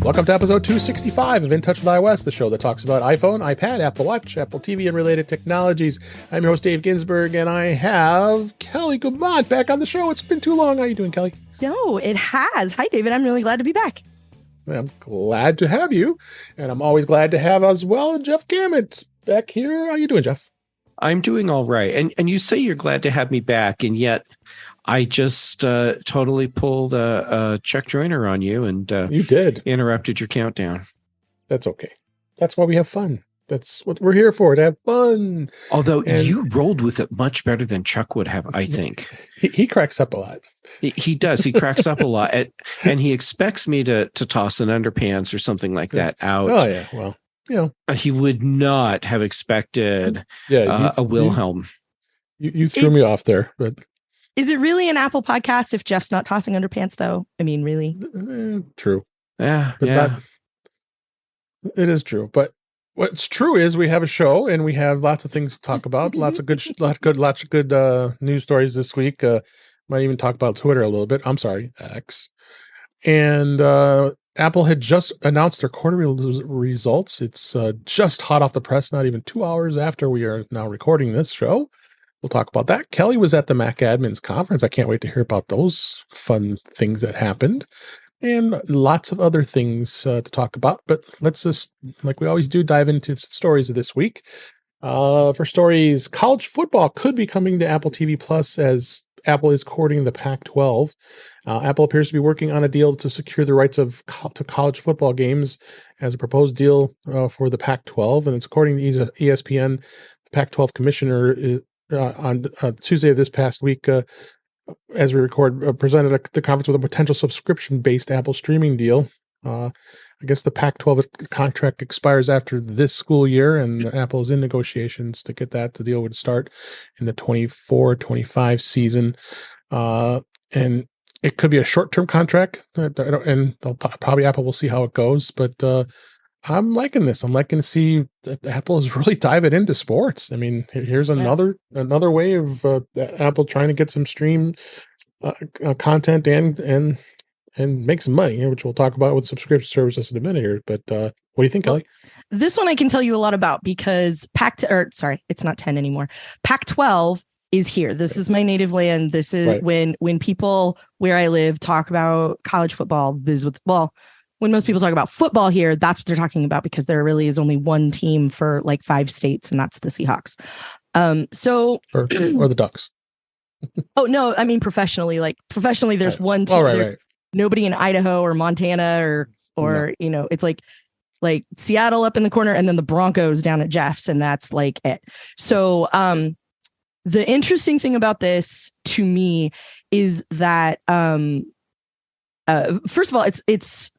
Welcome to episode 265 of In Touch with iOS, the show that talks about iPhone, iPad, Apple Watch, Apple TV, and related technologies. I'm your host, Dave Ginsburg, and I have Kelly Guimont back on the show. It's been too long. How are you doing, Kelly? No, it has. Hi, David. I'm really glad to be back. I'm glad to have you, and I'm always glad to have as well Jeff Gamet back here. How are you doing, Jeff? I'm doing all right. And you say you're glad to have me back, and yet I just totally pulled a Chuck Joyner on you and you did interrupted your countdown. That's okay. That's why we have fun. That's what we're here for, to have fun. Although you rolled with it much better than Chuck would have, I think. He cracks up a lot. He does. He cracks up a lot. And he expects me to toss an underpants or something like that out. Oh, yeah. Well, you know. He would not have expected a Wilhelm. You threw me off there, but... Is it really an Apple podcast if Jeff's not tossing underpants, though? I mean, really? True. Yeah, it is true. But what's true is we have a show and we have lots of things to talk about. Lots of good news stories this week. Might even talk about Twitter a little bit. I'm sorry, X. And Apple had just announced their quarterly results. It's just hot off the press, not even 2 hours after we are now recording this show. We'll talk about that. Kelly was at the MacAdmins conference. I can't wait to hear about those fun things that happened. And lots of other things to talk about. But let's just, like we always do, dive into stories of this week. For stories, college football could be coming to Apple TV Plus as Apple is courting the Pac12. Apple appears to be working on a deal to secure the rights to college football games as a proposed deal for the Pac12. And it's according to ESPN, the Pac12 commissioner on Tuesday of this past week, as we record, presented the conference with a potential subscription-based Apple streaming deal. I guess the Pac-12 contract expires after this school year, and Apple is in negotiations to get that. The deal would start in the 24-25 season. And it could be a short-term contract, and probably Apple will see how it goes, but I'm liking this. I'm liking to see that Apple is really diving into sports. I mean, here's another way of Apple trying to get some stream content and make some money, which we'll talk about with subscription services in a minute here. But what do you think, Kelly? This one I can tell you a lot about because it's not 10 anymore. Pac-12 is here. This is my native land. This is when people where I live talk about college football. When most people talk about football here, that's what they're talking about because there really is only one team for like 5 states, and that's the Seahawks. Or the Ducks. Oh no, I mean professionally. There's one team. There's nobody in Idaho or Montana or no. It's like Seattle up in the corner, and then the Broncos down at Jeff's, and that's like it. So the interesting thing about this to me is that first of all, it's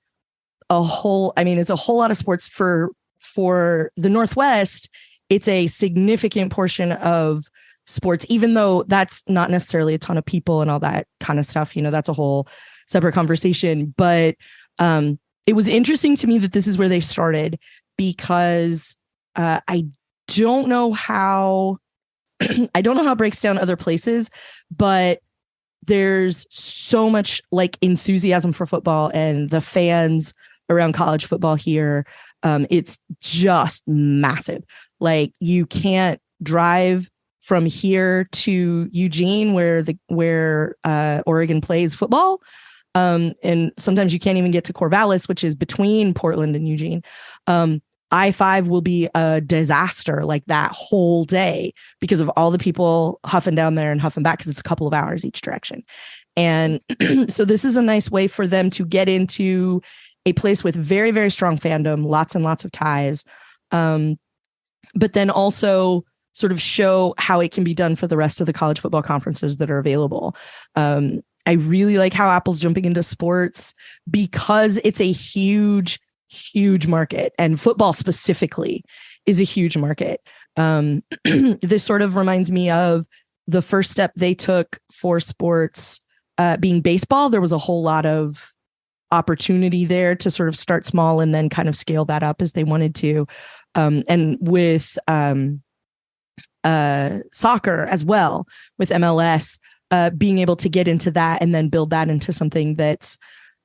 a whole lot of sports for the Northwest. It's a significant portion of sports, even though that's not necessarily a ton of people and all that kind of stuff. That's a whole separate conversation. But it was interesting to me that this is where they started because I don't know how it breaks down other places, but there's so much like enthusiasm for football and the fans around college football here. It's just massive. Like you can't drive from here to Eugene where Oregon plays football. And sometimes you can't even get to Corvallis, which is between Portland and Eugene. I-5 will be a disaster like that whole day because of all the people huffing down there and huffing back because it's a couple of hours each direction. And so this is a nice way for them to get into a place with very, very strong fandom, lots and lots of ties, but then also sort of show how it can be done for the rest of the college football conferences that are available. I really like how Apple's jumping into sports because it's a huge market, and football specifically is a huge market. This sort of reminds me of the first step they took for sports being baseball. There was a whole lot of opportunity there to sort of start small and then kind of scale that up as they wanted to. And with soccer as well, with MLS, being able to get into that and then build that into something that's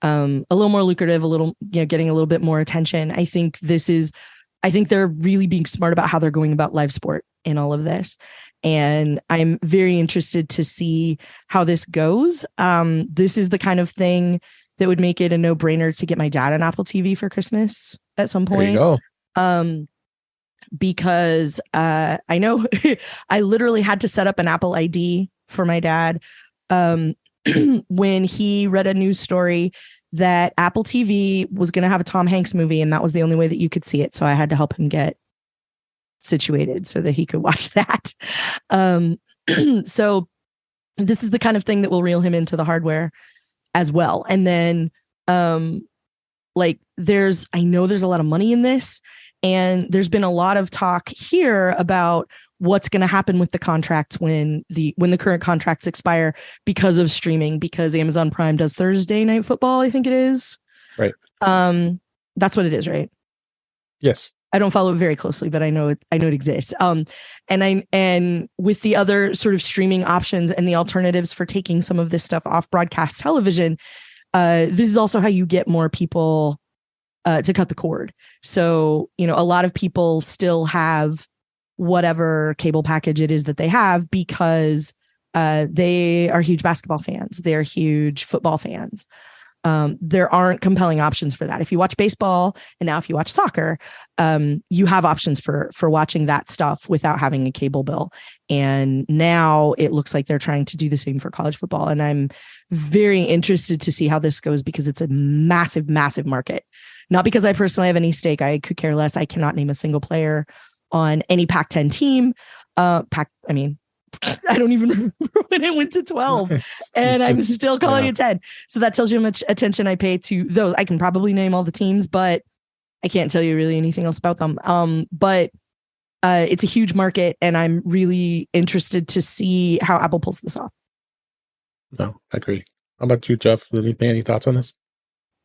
a little more lucrative, a little, getting a little bit more attention. I think they're really being smart about how they're going about live sport in all of this. And I'm very interested to see how this goes. This is the kind of thing that would make it a no-brainer to get my dad an Apple TV for Christmas at some point. There you go. Because I know I literally had to set up an Apple ID for my dad when he read a news story that Apple TV was going to have a Tom Hanks movie, and that was the only way that you could see it. So I had to help him get situated so that he could watch that. So this is the kind of thing that will reel him into the hardware as well. And then I know there's a lot of money in this, and there's been a lot of talk here about what's going to happen with the contracts when the current contracts expire because of streaming, because Amazon Prime does Thursday Night Football, I think it is. Right. That's what it is, right? Yes. I don't follow it very closely, but I know it exists. And with the other sort of streaming options and the alternatives for taking some of this stuff off broadcast television, this is also how you get more people to cut the cord. So, a lot of people still have whatever cable package it is that they have because they are huge basketball fans. They're huge football fans. There aren't compelling options for that. If you watch baseball, and now if you watch soccer, you have options for watching that stuff without having a cable bill. And now it looks like they're trying to do the same for college football. And I'm very interested to see how this goes because it's a massive, massive market. Not because I personally have any stake. I could care less. I cannot name a single player on any Pac-10 team. I don't even remember when it went to 12 and I'm still calling it 10. So that tells you how much attention I pay to those. I can probably name all the teams, but I can't tell you really anything else about them. But it's a huge market, and I'm really interested to see how Apple pulls this off. No, I agree. How about you, Jeff? Any thoughts on this?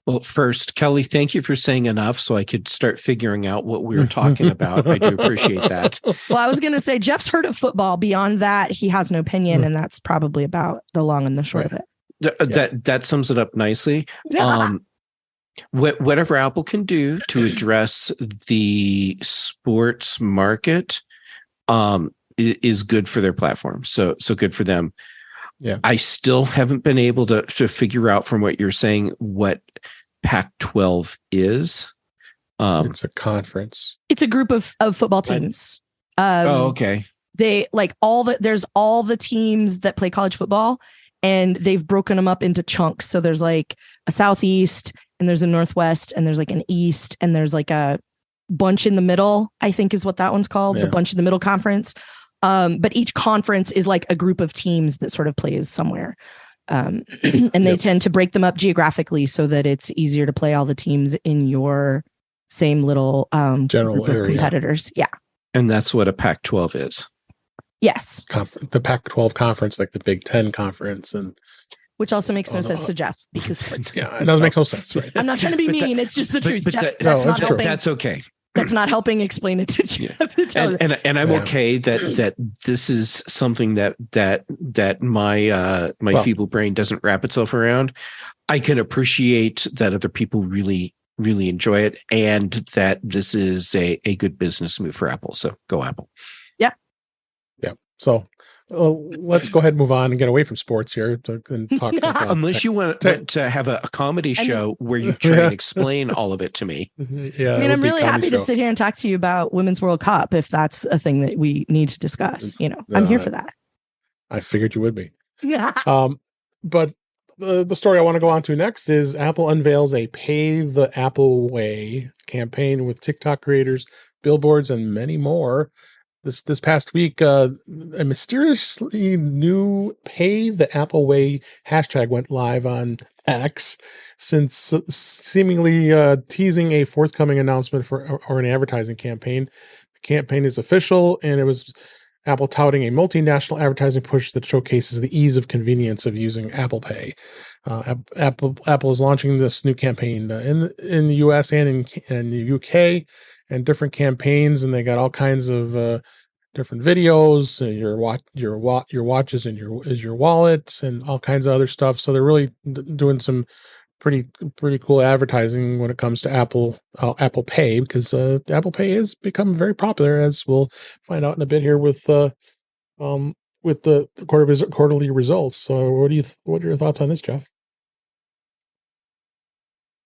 Well, first, Kelly, thank you for saying enough so I could start figuring out what we were talking about. I do appreciate that. Well, I was going to say, Jeff's heard of football. Beyond that, he has no opinion, and that's probably about the long and the short of it. That sums it up nicely. Whatever Apple can do to address the sports market is good for their platform. So good for them. Yeah. I still haven't been able to figure out from what you're saying what Pac-12 is. It's a conference. It's a group of football teams. Okay. They there's all the teams that play college football, and they've broken them up into chunks. So there's like a Southeast, and there's a Northwest, and there's like an East, and there's like a bunch in the middle, I think is what that one's called, the bunch in the middle conference. But each conference is like a group of teams that sort of plays somewhere. And they tend to break them up geographically so that it's easier to play all the teams in your same little general group of area. competitors. Yeah. And that's what a Pac-12 is. Yes. The Pac-12 conference, like the Big Ten conference, and which also makes no sense to Jeff because yeah, it doesn't make no sense, right? I'm not trying to be mean. It's just the truth. That's not helping. That's okay. That's not helping explain it to Jeff. And I'm okay that this is something that my feeble brain doesn't wrap itself around. I can appreciate that other people really, really enjoy it, and that this is a good business move for Apple. So go Apple. Yeah. Yeah. So let's go ahead and move on and get away from sports here and talk about unless you want to have a comedy show where you try and explain all of it to me. Yeah, I mean, I'm really happy to sit here and talk to you about Women's World Cup if that's a thing that we need to discuss. I'm here for that. I figured you would be. But the story I want to go on to next is Apple unveils a Pay the Apple Way campaign with TikTok creators, billboards, and many more. This past week, a mysteriously new Pay the Apple Way hashtag went live on X, since seemingly teasing a forthcoming announcement or an advertising campaign. The campaign is official, and it was Apple touting a multinational advertising push that showcases the ease of convenience of using Apple Pay. Apple is launching this new campaign in the US and in the UK, and different campaigns, and they got all kinds of different videos. Your watches and your wallet, and all kinds of other stuff. So they're really doing some pretty cool advertising when it comes to Apple Pay, because Apple Pay has become very popular, as we'll find out in a bit here with the quarterly results. So what are your thoughts on this, Jeff?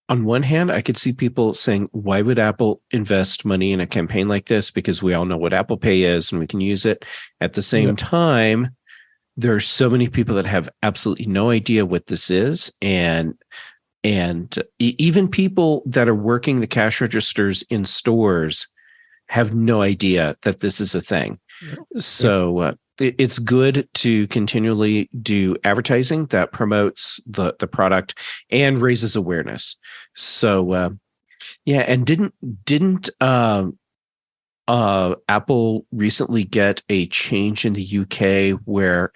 On one hand, I could see people saying, why would Apple invest money in a campaign like this? Because we all know what Apple Pay is and we can use it. At the same time, there are so many people that have absolutely no idea what this is. And even people that are working the cash registers in stores have no idea that this is a thing. So it's good to continually do advertising that promotes the product and raises awareness. So and didn't Apple recently get a change in the UK where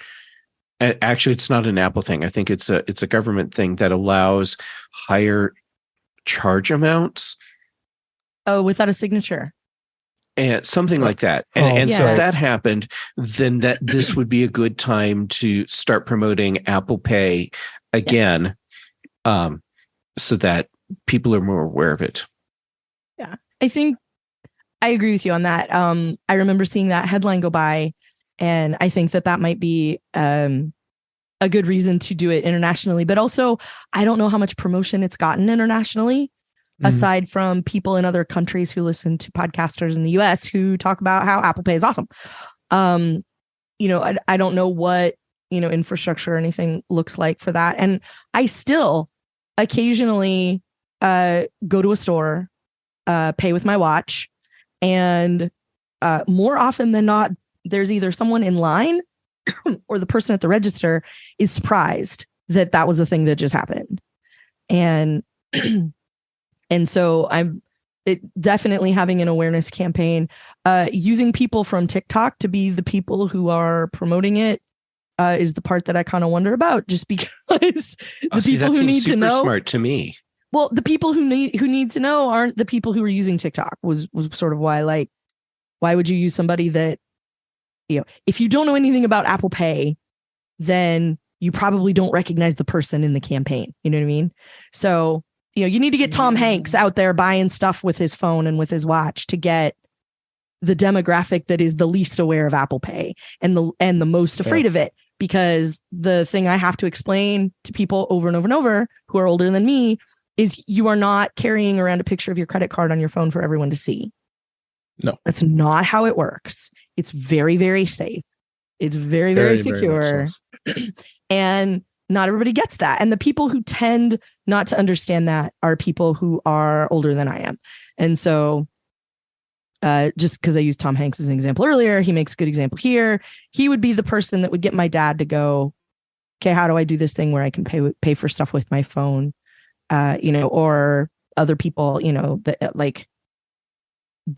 actually it's not an Apple thing. I think it's a government thing that allows higher charge amounts. Oh, without a signature. And something like that. And so if that happened, then this would be a good time to start promoting Apple Pay again, so that people are more aware of it. Yeah, I think I agree with you on that. I remember seeing that headline go by, and I think that might be a good reason to do it internationally. But also, I don't know how much promotion it's gotten internationally. Aside from people in other countries who listen to podcasters in the US who talk about how Apple Pay is awesome. I don't know what, infrastructure or anything looks like for that. And I still occasionally go to a store, pay with my watch, and more often than not, there's either someone in line or the person at the register is surprised that was the thing that just happened. And so I'm definitely having an awareness campaign, using people from TikTok to be the people who are promoting it is the part that I kind of wonder about, just because the people who need to know. Smart to me. Well, the people who need to know aren't the people who are using TikTok. Was sort of why would you use somebody that, if you don't know anything about Apple Pay, then you probably don't recognize the person in the campaign. You know what I mean? So, you need to get Tom Hanks out there buying stuff with his phone and with his watch to get the demographic that is the least aware of Apple Pay and the most afraid of it. Because the thing I have to explain to people over and over and over who are older than me is you are not carrying around a picture of your credit card on your phone for everyone to see. No, that's not how it works. It's very, very safe. It's very, very secure. Very and not everybody gets that. And the people who tend not to understand that are people who are older than I am. And so just because I used Tom Hanks as an example earlier, he makes a good example here. He would be the person that would get my dad to go, okay, how do I do this thing where I can pay for stuff with my phone? Or other people,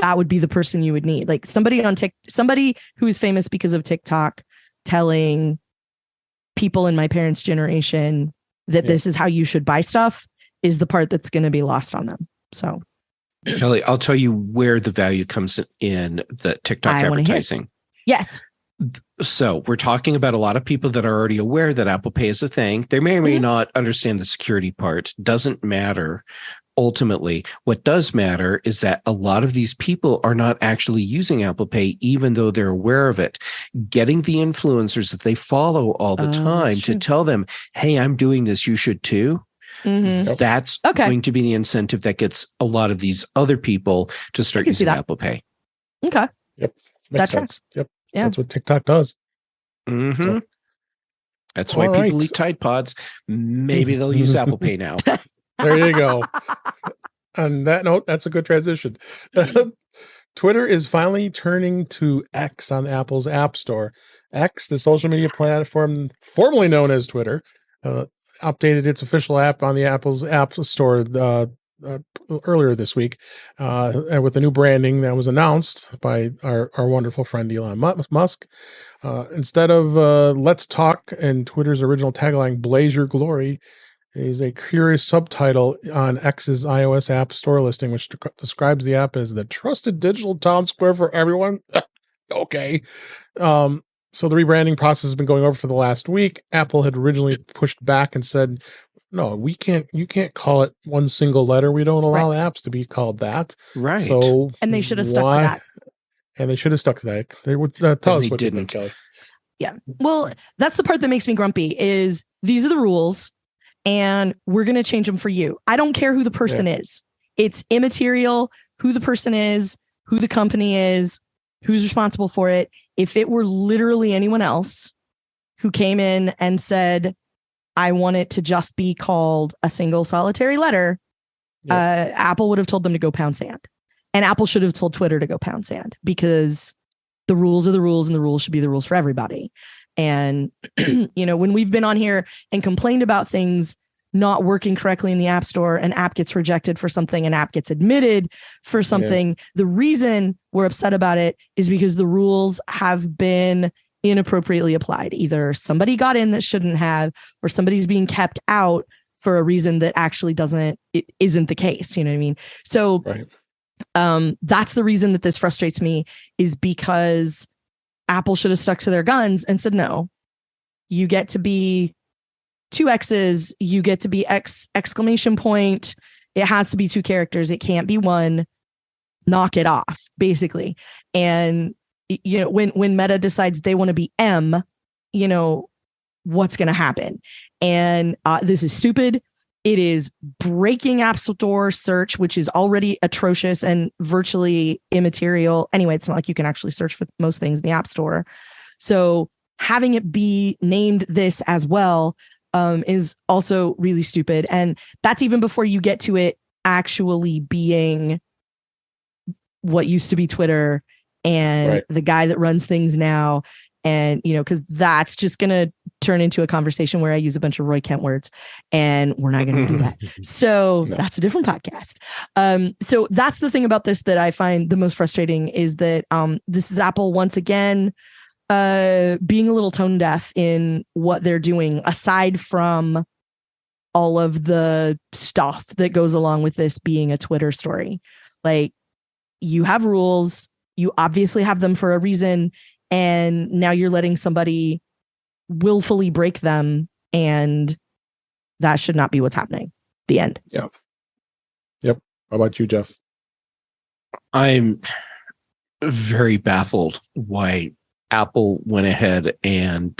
that would be the person you would need. Like somebody who is famous because of TikTok telling people in my parents' generation that this is how you should buy stuff is the part that's going to be lost on them. So, Kelly, I'll tell you where the value comes in the TikTok advertising. Yes. So we're talking about a lot of people that are already aware that Apple Pay is a thing. They may or may not understand the security part. Doesn't matter. Ultimately, what does matter is that a lot of these people are not actually using Apple Pay, even though they're aware of it. Getting the influencers that they follow all the time to tell them, hey, I'm doing this, you should too. That's going to be the incentive that gets a lot of these other people to start using Apple Pay. Okay. Yep. Makes sense. Yep. Yeah. That's what TikTok does. So, that's why people eat Tide Pods. Maybe they'll use Apple Pay now. There you go. On that note, that's a good transition. Twitter is finally turning to X on Apple's App Store. X, the social media platform formerly known as Twitter, updated its official app on the Apple's App Store earlier this week, and with the new branding that was announced by our wonderful friend Elon Musk. Instead of "Let's Talk" and Twitter's original tagline "Blaze Your Glory," is a curious subtitle on X's iOS App Store listing, which describes the app as the trusted digital town square for everyone. Okay. So the rebranding process has been going over for the last week. Apple had originally pushed back and said No, we can't. You can't call it one single letter. We don't allow apps to be called that. Right. So, and they should have stuck to that. And they should have stuck to that. They would tell us what they didn't, Kelly. Yeah. Well, that's the part that makes me grumpy. Is these are the rules, and we're going to change them for you. I don't care who the person is. It's immaterial who the person is, who the company is, who's responsible for it. If it were literally anyone else who came in and said, I want it to just be called a single solitary letter, Apple would have told them to go pound sand. And Apple should have told Twitter to go pound sand, because the rules are the rules, and the rules should be the rules for everybody. And, when we've been on here and complained about things not working correctly in the App Store, an app gets rejected for something, an app gets admitted for something, the reason we're upset about it is because the rules have been inappropriately applied. Either somebody got in that shouldn't have, or somebody's being kept out for a reason that actually isn't the case. You know what I mean? So that's the reason that this frustrates me, is because Apple should have stuck to their guns and said, no, you get to be 2 X's, you get to be exclamation point. It has to be 2 characters. It can't be 1. Knock it off, basically. And when Meta decides they want to be M, what's going to happen? And this is stupid. It is breaking App Store search, which is already atrocious and virtually immaterial. Anyway, it's not like you can actually search for most things in the App Store. So having it be named this as well is also really stupid. And that's even before you get to it actually being what used to be Twitter and the guy that runs things now. And, because that's just going to turn into a conversation where I use a bunch of Roy Kent words, and we're not going to do that. So that's a different podcast. So that's the thing about this that I find the most frustrating, is that this is Apple once again being a little tone deaf in what they're doing, aside from all of the stuff that goes along with this being a Twitter story. Like, you have rules, you obviously have them for a reason, and now you're letting somebody willfully break them, and that should not be what's happening. The end. Yep. How about you, Jeff? I'm very baffled why Apple went ahead and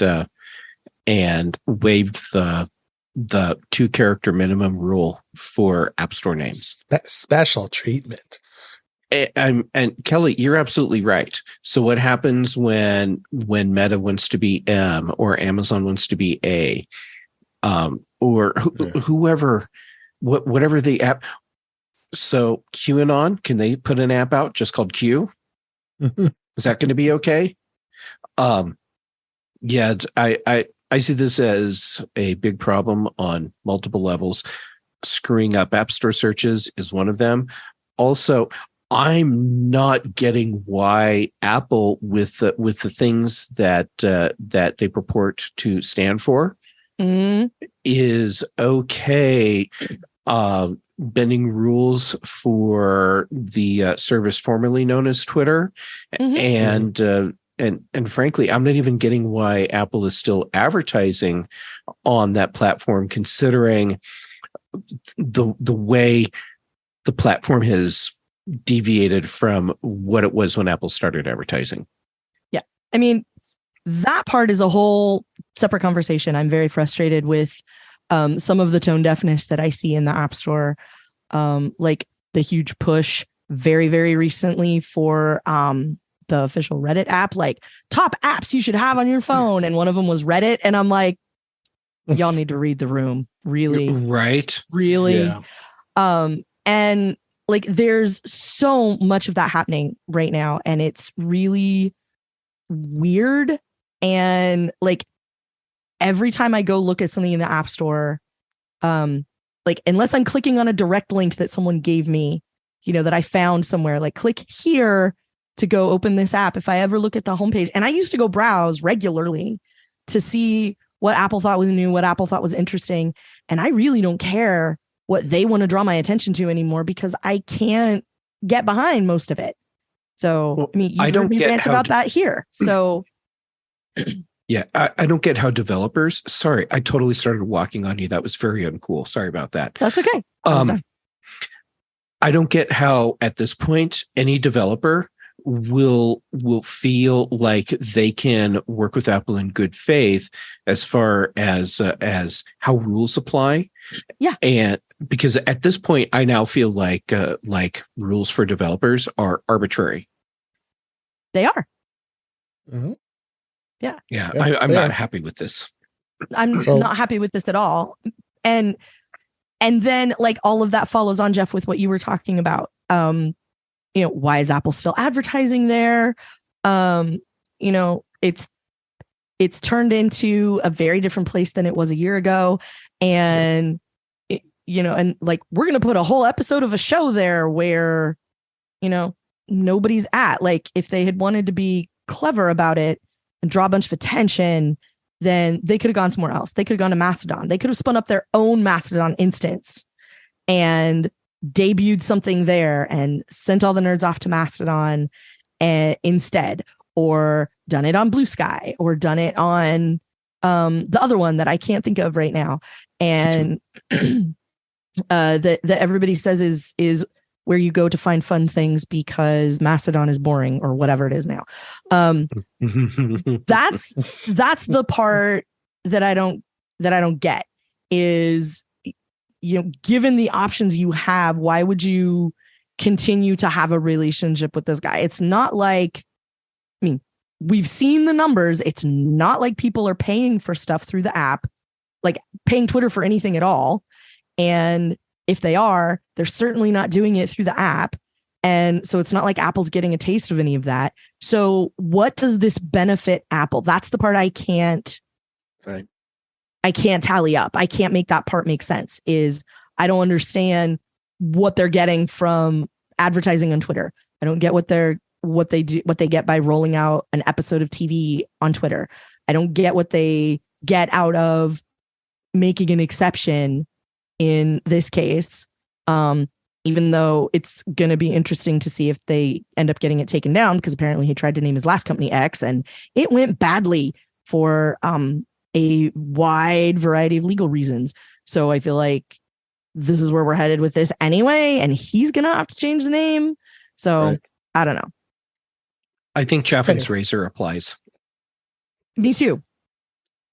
waived the 2-character minimum rule for App Store names. Special treatment. And Kelly, you're absolutely right. So what happens when Meta wants to be M, or Amazon wants to be A, or whoever, whatever the app? So QAnon, can they put an app out just called Q? Is that going to be okay? Yeah, I see this as a big problem on multiple levels. Screwing up App Store searches is one of them. Also, I'm not getting why Apple, with the things that they purport to stand for, is okay bending rules for the service formerly known as Twitter, and frankly, I'm not even getting why Apple is still advertising on that platform, considering the way the platform has deviated from what it was when Apple started advertising. Yeah. I mean, that part is a whole separate conversation. I'm very frustrated with some of the tone deafness that I see in the App Store, like the huge push very, very recently for the official Reddit app, like top apps you should have on your phone. And one of them was Reddit. And I'm like, y'all need to read the room. Really? Right. Really? Yeah. And like, there's so much of that happening right now, and it's really weird. And like, every time I go look at something in the App Store, like, unless I'm clicking on a direct link that someone gave me, that I found somewhere, like, click here to go open this app. If I ever look at the homepage, and I used to go browse regularly to see what Apple thought was new, what Apple thought was interesting. And I really don't care what they want to draw my attention to anymore, because I can't get behind most of it. So, I mean, you heard me rant about that here. So Yeah, I don't get how developers. Sorry, I totally started walking on you. That was very uncool. Sorry about that. That's okay. I don't get how at this point any developer will feel like they can work with Apple in good faith as far as how rules apply. Yeah, and because at this point, I now feel like rules for developers are arbitrary. They are. Mm-hmm. Yeah. I'm not happy with this. I'm not happy with this at all. And then like all of that follows on, Jeff, with what you were talking about. Why is Apple still advertising there? It's turned into a very different place than it was a year ago. And, and like, we're going to put a whole episode of a show there where, nobody's at. Like, if they had wanted to be clever about it and draw a bunch of attention, then they could have gone somewhere else. They could have gone to Mastodon. They could have spun up their own Mastodon instance and debuted something there and sent all the nerds off to Mastodon instead, or done it on Blue Sky, or done it on the other one that I can't think of right now. And that everybody says is where you go to find fun things because Mastodon is boring, or whatever it is now. That's the part that I don't get is, given the options you have, why would you continue to have a relationship with this guy? It's not like, we've seen the numbers. It's not like people are paying for stuff through the app, like paying Twitter for anything at all. And if they are, they're certainly not doing it through the app. And so it's not like Apple's getting a taste of any of that. So what does this benefit Apple? That's the part I can't tally up. I can't make that part make sense. Is I don't understand what they're getting from advertising on Twitter. I don't get what they get by rolling out an episode of TV on Twitter. I don't get what they get out of making an exception in this case, even though it's going to be interesting to see if they end up getting it taken down, because apparently he tried to name his last company X and it went badly for a wide variety of legal reasons. So I feel like this is where we're headed with this anyway, and he's going to have to change the name. So I don't know. I think Chaffin's razor applies. Me too.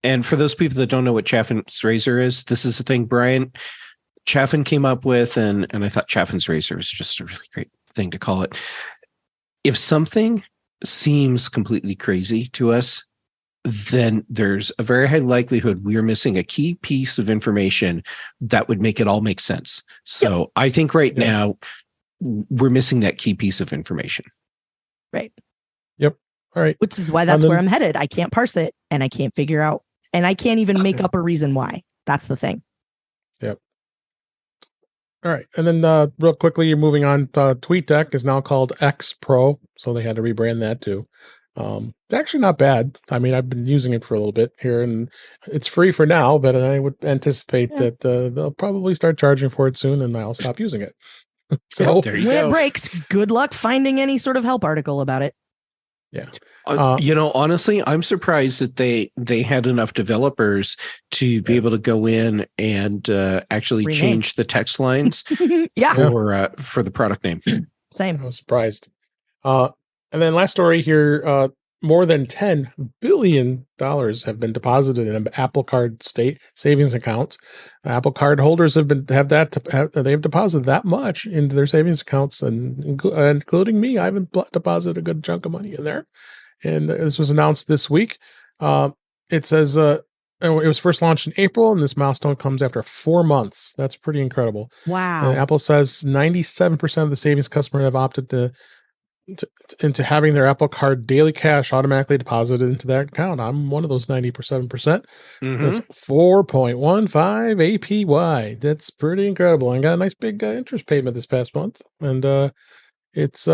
And for those people that don't know what Chaffin's razor is, this is the thing Brian Chaffin came up with, and I thought Chaffin's razor is just a really great thing to call it. If something seems completely crazy to us, then there's a very high likelihood we are missing a key piece of information that would make it all make sense. So I think right now we're missing that key piece of information. Right. Yep. All right. Which is why that's where I'm headed. I can't parse it, and I can't figure out, and I can't even make up a reason why. That's the thing. Yep. All right. And then real quickly, you're moving on. TweetDeck is now called X Pro. So they had to rebrand that too. It's actually not bad. I mean, I've been using it for a little bit here, and it's free for now, but I would anticipate that they'll probably start charging for it soon, and I'll stop using it. So when it breaks, good luck finding any sort of help article about it. Yeah. Honestly, I'm surprised that they had enough developers to be able to go in and actually change the text lines for the product name. Same. I was surprised. And then last story here, more than $10 billion have been deposited in Apple Card state savings accounts. Apple Card holders have they've deposited that much into their savings accounts, and including me. I haven't deposited a good chunk of money in there. And this was announced this week. It says it was first launched in April, and this milestone comes after 4 months. That's pretty incredible. Wow. And Apple says 97% of the savings customers have opted into having their Apple Card daily cash automatically deposited into that account. I'm one of those 97%. That's 4.15 APY. That's pretty incredible. I got a nice big interest payment this past month, and it's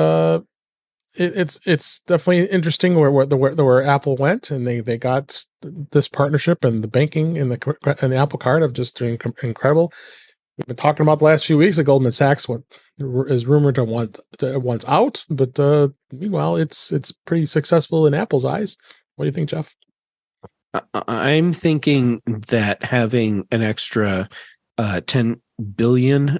definitely interesting where Apple went, and they got this partnership, and the banking and the Apple Card have just doing incredible. We've been talking about the last few weeks. Goldman Sachs is rumored to want out, but meanwhile, it's pretty successful in Apple's eyes. What do you think, Jeff? I'm thinking that having an extra $10 billion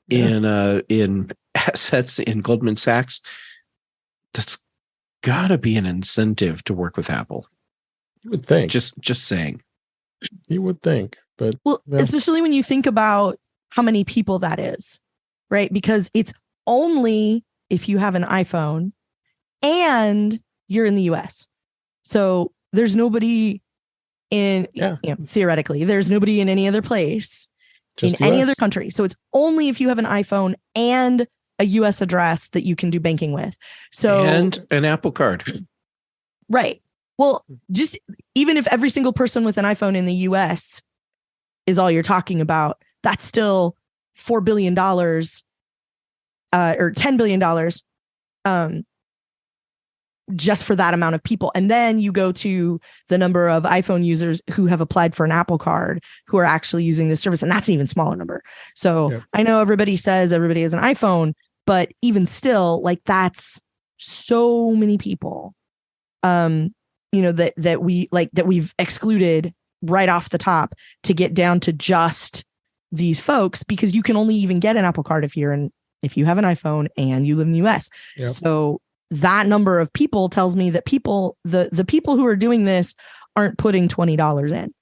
in assets in Goldman Sachs, that's got to be an incentive to work with Apple. You would think. Just saying. You would think, but especially when you think about how many people that is, right? Because it's only if you have an iPhone and you're in the US. So there's nobody in, theoretically, there's nobody in any other place, just in any other country. So it's only if you have an iPhone and a US address that you can do banking with. So and an Apple card. Right. Well, just even if every single person with an iPhone in the US is all you're talking about, that's still $4 billion or $10 billion just for that amount of people. And then you go to the number of iPhone users who have applied for an Apple card who are actually using this service. And that's an even smaller number. So I know everybody says everybody has an iPhone, but even still, like, that's so many people, that we've excluded right off the top to get down to just these folks, because you can only even get an Apple card if you have an iPhone and you live in the US. Yep. So that number of people tells me that the people who are doing this aren't putting $20 in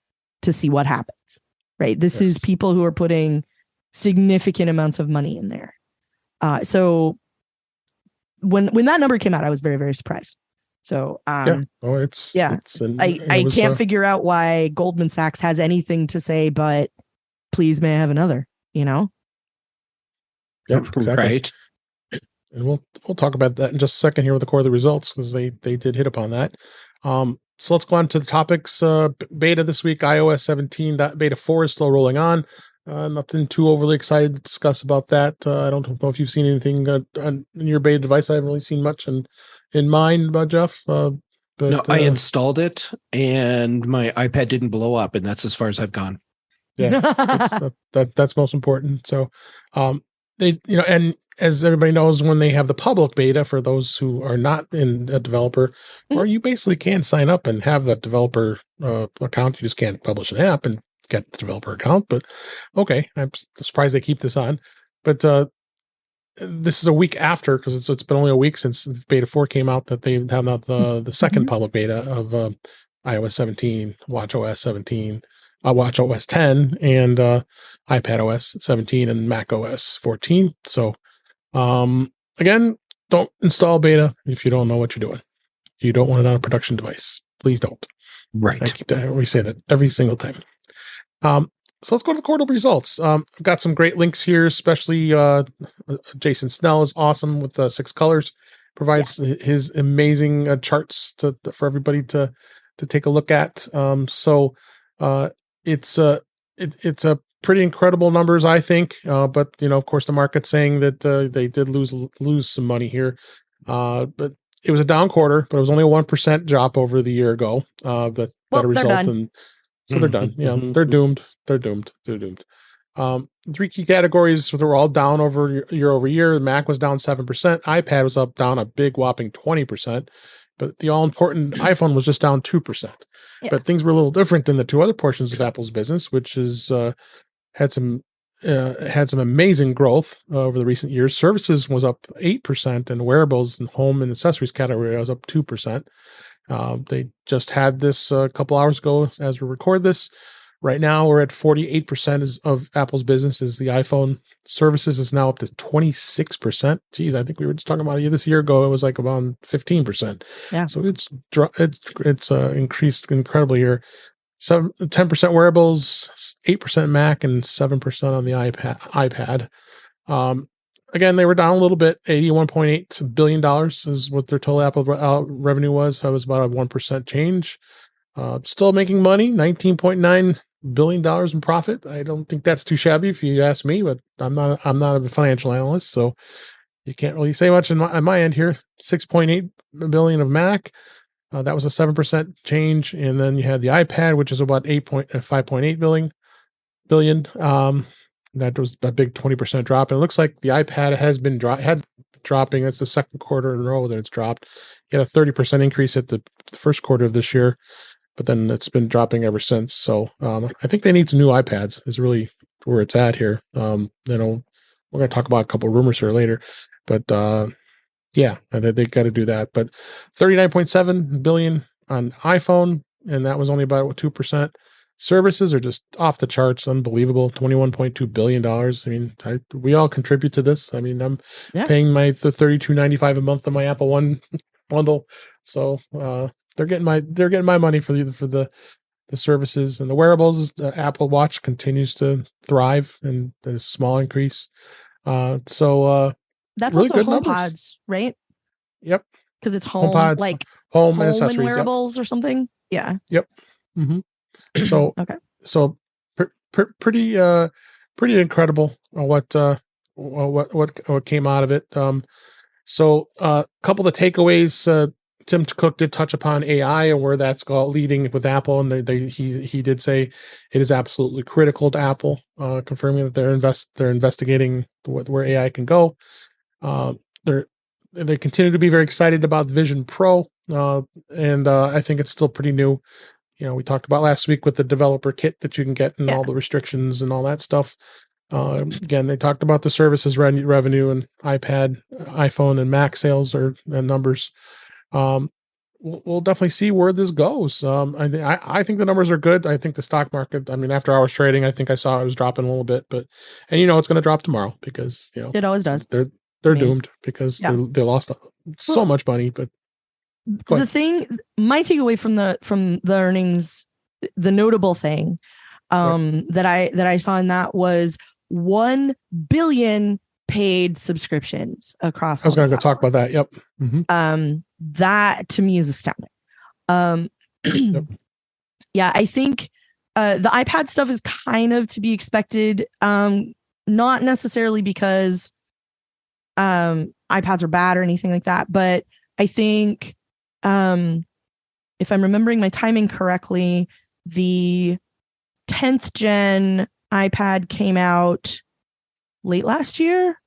to see what happens, right? This is people who are putting significant amounts of money in there. So when that number came out, I was very, very surprised. So I can't figure out why Goldman Sachs has anything to say, but please may I have another, Yeah, exactly. Right. And we'll talk about that in just a second here with the quarterly results, because they did hit upon that. So let's go on to the topics. Beta this week, iOS 17. Beta 4 is still rolling on. Nothing too overly excited to discuss about that. I don't know if you've seen anything on your beta device. I haven't really seen much in mine, Jeff. But no, I installed it and my iPad didn't blow up, and that's as far as I've gone. Yeah, that's most important. So, and as everybody knows, when they have the public beta, for those who are not in a developer, or you basically can sign up and have that developer account. You just can't publish an app and get the developer account. But okay, I'm surprised they keep this on. But this is a week after, because it's been only a week since beta 4 came out, that they have now the second public beta of iOS 17, watchOS 17. watchOS 10 and iPadOS 17 and macOS 14. So, again, don't install beta if you don't know what you're doing. You don't want it on a production device. Please don't. Right. We say that every single time. So let's go to the quarterly results. I've got some great links here, especially Jason Snell is awesome with 6 colors. Provides his amazing charts for everybody to take a look at. It's a pretty incredible numbers, I think. But of course, the market's saying that they did lose some money here. But it was a down quarter, but it was only a 1% drop over the year ago. That a result, and so they're done. Yeah, they're doomed. They're doomed. 3 key categories that were all down year over year. The Mac was down 7%. iPad was down a big whopping 20%. But the all-important iPhone was just down 2%. Yeah. But things were a little different in the 2 other portions of Apple's business, which is had some amazing growth over the recent years. Services was up 8%, and wearables and home and accessories category was up 2%. They just had this a couple hours ago as we record this. Right now, we're at 48% of Apple's business is the iPhone. Services is now up to 26%. Geez, I think we were just talking about it this year ago. It was like around 15%. Yeah. So it's increased incredibly here. 10% wearables, 8% Mac, and 7% on the iPad. Again, they were down a little bit. $81.8 billion is what their total Apple revenue was. That was about a 1% change. Still making money, $19.9 billion in profit. I don't think that's too shabby if you ask me, but I'm not a financial analyst, so you can't really say much on my end here. 6.8 billion of Mac. That was a 7% change. And then you had the iPad, which is about 5.8 billion. That was a big 20% drop. And it looks like the iPad has been dropping. It's the second quarter in a row that it's dropped. You had a 30% increase at the first quarter of this year. but then it's been dropping ever since. So I think they need some new iPads. Is really where it's at here. We're going to talk about a couple of rumors here later, but yeah, they got to do that. But 39.7 billion on iPhone, and that was only about 2%. Services are just off the charts, unbelievable. $21.2 billion. I mean, we all contribute to this. I mean, I'm paying the $32.95 a month on my Apple One bundle, so they're getting my money for the services and the wearables. The Apple Watch continues to thrive, and a small increase. So that's really also good HomePods, numbers. Right? Yep. Because it's home, HomePods, like home and accessories, wearables or something. Yeah. Yep. Mm-hmm. So okay. So pretty incredible what came out of it. So a couple of the takeaways. Tim Cook did touch upon AI and where that's leading with Apple, and he did say it is absolutely critical to Apple, confirming that they're investigating where AI can go. They continue to be very excited about Vision Pro, and I think it's still pretty new. We talked about last week with the developer kit that you can get and all the restrictions and all that stuff. Again, they talked about the services revenue and iPhone, and Mac sales and numbers. We'll definitely see where this goes. I think the numbers are good. I think the stock market, I mean, after hours trading, I think I saw it was dropping a little bit, and it's going to drop tomorrow because, it always does. They're doomed because they lost so much money, but my takeaway from the earnings, the notable thing that I saw in that was 1 billion paid subscriptions across. I was going to talk about that. Yep. Mm-hmm. That to me is astounding. Yep. Yeah, I think the iPad stuff is kind of to be expected. Not necessarily because iPads are bad or anything like that, but I think if I'm remembering my timing correctly, the 10th gen iPad came out late last year.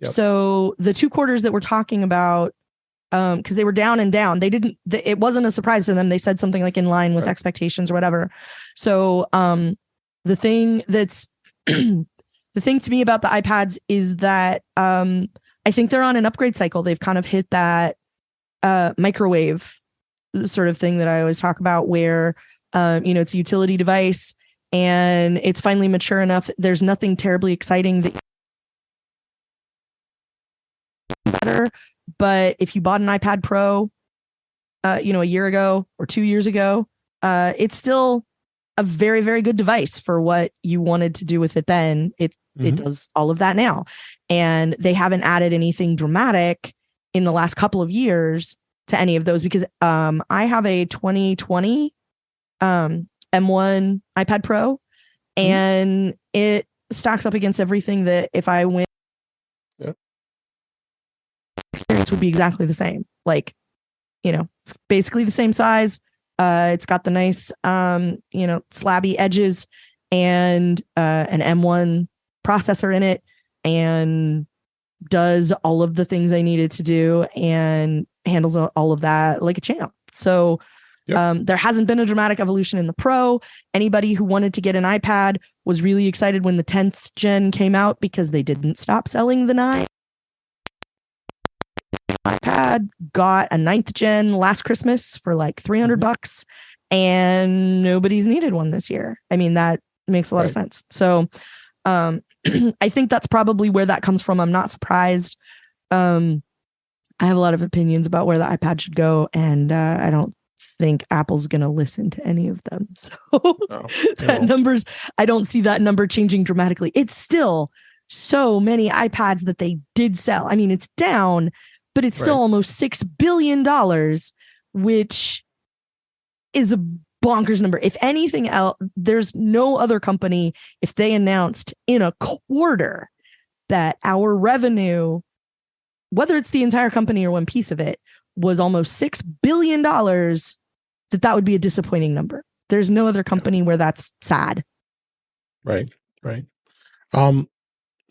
Yep. So the 2 quarters that we're talking about, because they were down and down, it wasn't a surprise to them. They said something like in line with expectations or whatever. So the thing that's the thing to me about the iPads is that I think they're on an upgrade cycle. They've kind of hit that microwave sort of thing that I always talk about, where it's a utility device and it's finally mature enough. There's nothing terribly exciting that better, but if you bought an iPad Pro a year ago or 2 years ago, it's still a very, very good device for what you wanted to do with it then. It does all of that now, and they haven't added anything dramatic in the last couple of years to any of those, because I have a 2020 M1 iPad Pro, and it stacks up against everything that if I went, experience would be exactly the same. Like, it's basically the same size. It's got the nice, slabby edges and an M1 processor in it, and does all of the things I needed to do and handles all of that like a champ. So there hasn't been a dramatic evolution in the Pro. Anybody who wanted to get an iPad was really excited when the 10th gen came out, because they didn't stop selling the 9. iPad got a 9th gen last Christmas for like $300, and nobody's needed one this year. I mean, that makes a lot of sense. So I think that's probably where that comes from. I'm not surprised. I have a lot of opinions about where the iPad should go, and I don't think Apple's going to listen to any of them. So I don't see that number changing dramatically. It's still so many iPads that they did sell. I mean, it's down, but it's still almost $6 billion, which is a bonkers number. If anything else, there's no other company, if they announced in a quarter that our revenue, whether it's the entire company or one piece of it, was almost $6 billion, that would be a disappointing number. There's no other company where that's sad. Right. What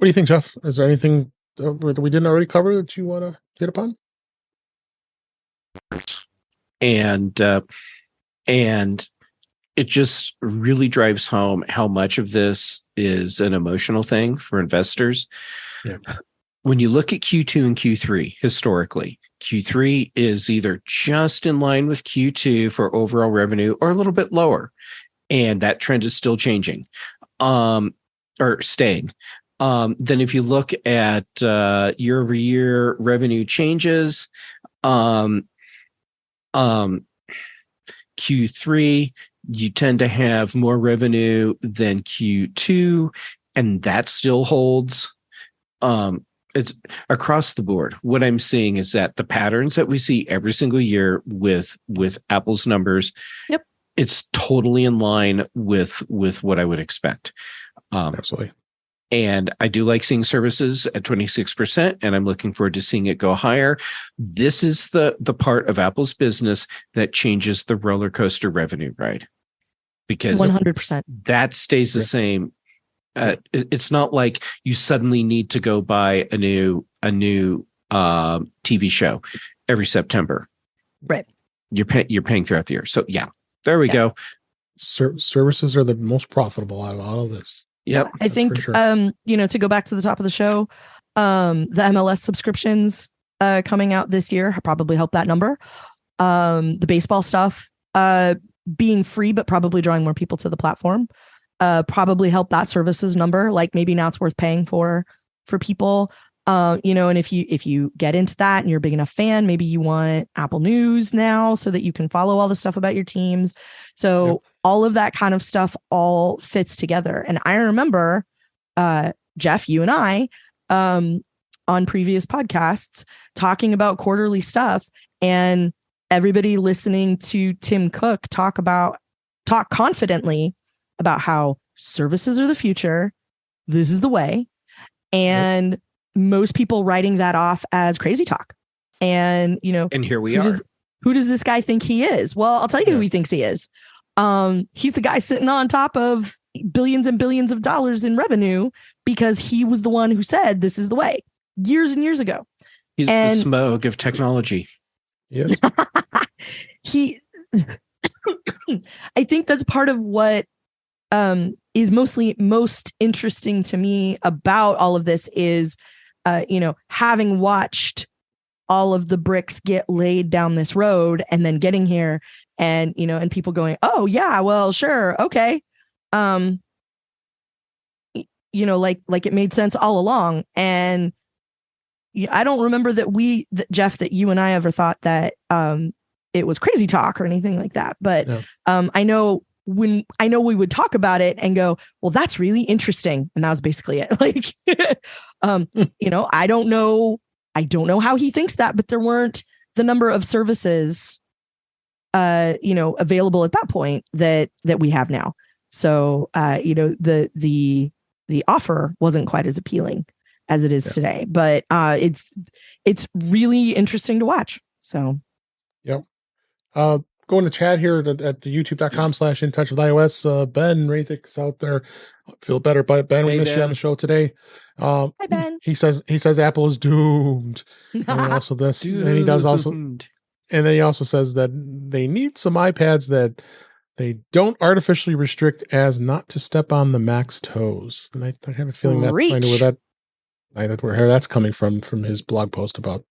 do you think, Jeff? Is there anything that we didn't already cover that you want to hit upon? And And it just really drives home how much of this is an emotional thing for investors. Yeah. When you look at Q2 and Q3 historically, Q3 is either just in line with Q2 for overall revenue or a little bit lower. And that trend is still changing, or staying. Then if you look at year over year revenue changes, Q3, you tend to have more revenue than Q2, and that still holds. It's across the board. What I'm seeing is that the patterns that we see every single year with Apple's numbers, yep, it's totally in line with what I would expect. Absolutely. And I do like seeing services at 26%, and I'm looking forward to seeing it go higher. This is the part of Apple's business that changes the roller coaster revenue ride, because 100% that stays the same. It's not like you suddenly need to go buy a new TV show every September. Right. You're paying throughout the year. So yeah, there we go. Services are the most profitable out of all of this. Yep. I think, sure. To go back to the top of the show, the MLS subscriptions coming out this year probably help that number. The baseball stuff being free, but probably drawing more people to the platform, probably help that services number. Like maybe now it's worth paying for people. And if you get into that and you're a big enough fan, maybe you want Apple News now so that you can follow all the stuff about your teams. So all of that kind of stuff all fits together. And I remember, Jeff, you and I, on previous podcasts talking about quarterly stuff, and everybody listening to Tim Cook talk confidently about how services are the future. This is the way. And most people writing that off as crazy talk. And, and here we are. Who does this guy think he is? Well, I'll tell you who he thinks he is. He's the guy sitting on top of billions and billions of dollars in revenue because he was the one who said this is the way years and years ago. He's the smoke of technology. Yes. I think that's part of what is most interesting to me about all of this is, having watched all of the bricks get laid down this road and then getting here and people going, oh yeah, well, sure. Okay. Like it made sense all along. And I don't remember that Jeff, that you and I ever thought that, it was crazy talk or anything like that. But, no. I know we would talk about it and go, well, that's really interesting. And that was basically it. Like, I don't know how he thinks that, but there weren't the number of services, available at that point that we have now. So, the offer wasn't quite as appealing as it is today, but it's really interesting to watch. So, yep. Go in the chat here at the youtube.com/intouchwithios. Ben Rathik's out there. Feel better, but Ben, we missed you on the show today. Hi, Ben. He says Apple is doomed. And also this, and he does also, and then he also says that they need some iPads that they don't artificially restrict as not to step on the Mac's toes. And I have a feeling that's kind of where that's coming from his blog post about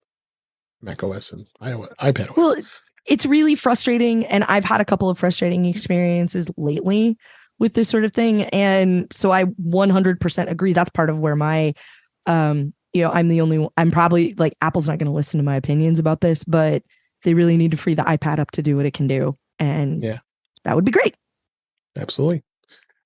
Mac OS and iPad OS. Well, it's really frustrating. And I've had a couple of frustrating experiences lately with this sort of thing. And so I 100% agree. That's part of where my, I'm probably like, Apple's not going to listen to my opinions about this, but they really need to free the iPad up to do what it can do. And that would be great. Absolutely.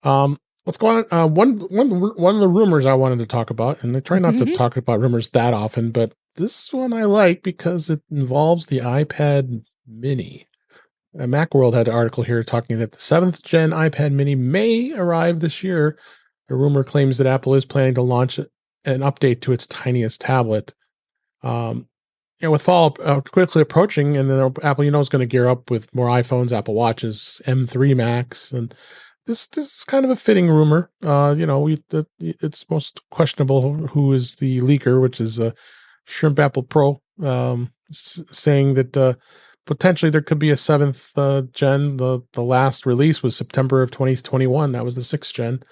What's going on? One of the rumors I wanted to talk about, and I try not to talk about rumors that often, but this one I like because it involves the iPad Mini. Macworld had an article here talking that the 7th gen iPad Mini may arrive this year. The rumor claims that Apple is planning to launch an update to its tiniest tablet. With fall quickly approaching, and then Apple, is going to gear up with more iPhones, Apple Watches, M3 Max, and this is kind of a fitting rumor. It's most questionable who is the leaker, which is Shrimp Apple Pro, saying that potentially there could be a 7th gen. The last release was September of 2021. That was the 6th gen.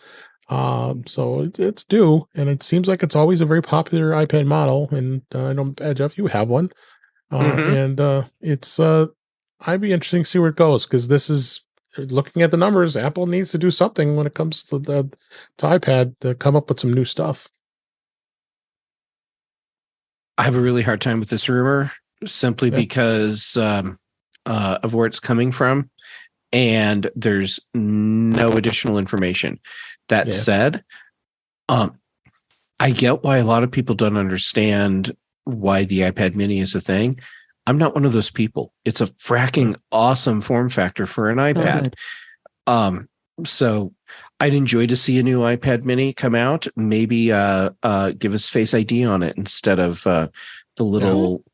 So it's due, and it seems like it's always a very popular iPad model. And I know, Jeff, you have one. And it's I'd be interesting to see where it goes, because this is, looking at the numbers, Apple needs to do something when it comes to iPad to come up with some new stuff. I have a really hard time with this rumor simply because of where it's coming from, and there's no additional information. That said, I get why a lot of people don't understand why the iPad mini is a thing. I'm not one of those people. It's a fracking awesome form factor for an iPad. So I'd enjoy to see a new iPad mini come out. Maybe give us Face ID on it instead of the little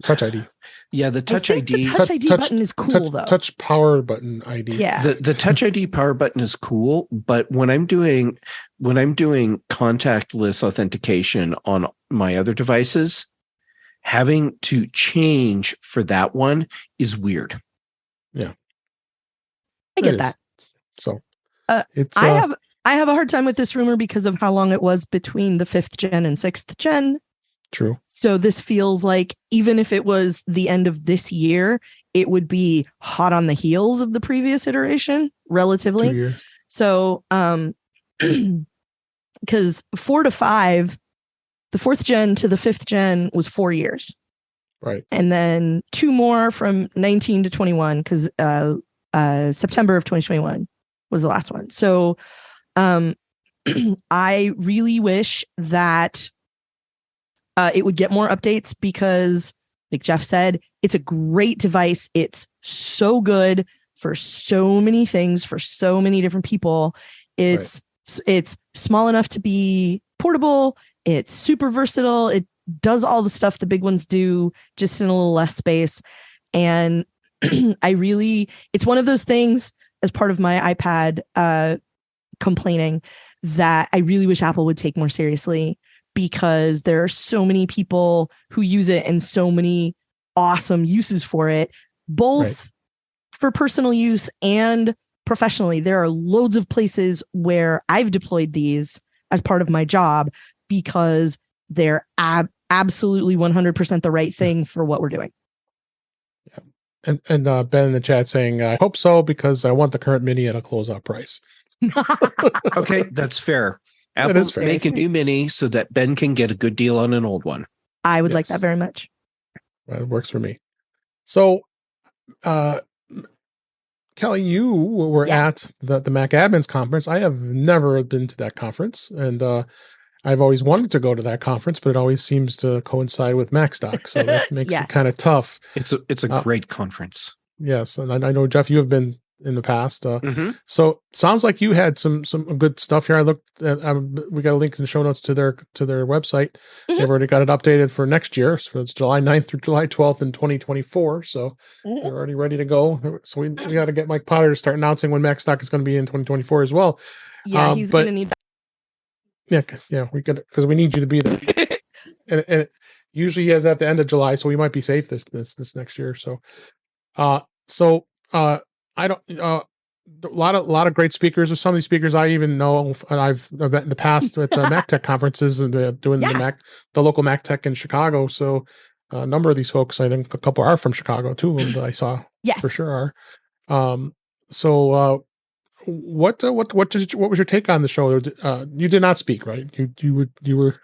Touch ID. Yeah, the Touch ID. The Touch ID button is cool, though. Touch power button ID. Yeah. The Touch ID power button is cool, but when I'm doing contactless authentication on my other devices, having to change for that one is weird. Yeah. I get that. So it's I have a hard time with this rumor because of how long it was between the 5th gen and 6th gen. True. So this feels like, even if it was the end of this year, it would be hot on the heels of the previous iteration, relatively. 2 years. So, because 4 to 5, the 4th gen to the 5th gen was 4 years. Right. And then 2 more from 19 to 21, because September of 2021 was the last one. So I really wish that it would get more updates, because, like Jeff said, it's a great device. It's so good for so many things, for so many different people. It's small enough to be portable. It's super versatile. It does all the stuff the big ones do, just in a little less space. And it's one of those things, as part of my iPad complaining, that I really wish Apple would take more seriously, because there are so many people who use it and so many awesome uses for it, both for personal use and professionally. There are loads of places where I've deployed these as part of my job, because they're absolutely 100% the right thing for what we're doing. Yeah. And Ben in the chat saying, I hope so, because I want the current mini at a closeout price. Okay, that's fair. Apple make a new mini so that Ben can get a good deal on an old one. I would like that very much. It works for me. So, Kelly, you were at the MacAdmins conference. I have never been to that conference, and I've always wanted to go to that conference, but it always seems to coincide with MacStock, so that makes it kind of tough. It's a great conference. Yes, and I know, Jeff, you have been in the past. So sounds like you had some good stuff here. I looked at, we got a link in the show notes to their website. They've already got it updated for next year. So it's July 9th through July 12th in 2024. So they're already ready to go. So we got to get Mike Potter to start announcing when MacStock is going to be in 2024 as well. Yeah, he's going to need that. Yeah, we could, because we need you to be there. and it usually he has at the end of July, so we might be safe this next year. So, I don't. A lot of great speakers. Some of these speakers I even know, and I've met in the past at Mac Tech conferences and doing the local Mac Tech in Chicago. So a number of these folks, I think a couple are from Chicago too, and I saw for sure are. So what was your take on the show? You did not speak, right? You were.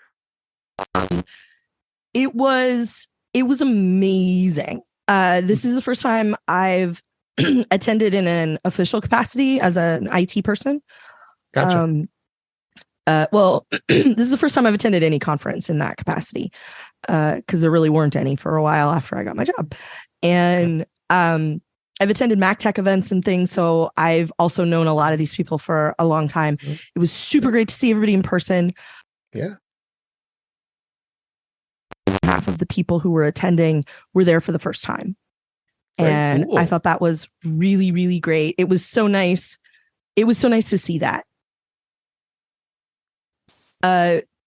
It was amazing. This is the first time I've attended in an official capacity as an IT person. Gotcha. Well, this is the first time I've attended any conference in that capacity, because there really weren't any for a while after I got my job. And I've attended Mac Tech events and things, so I've also known a lot of these people for a long time. It was super great to see everybody in person. Yeah. Half of the people who were attending were there for the first time. And I thought that was really, really great. It was so nice. It was so nice to see that.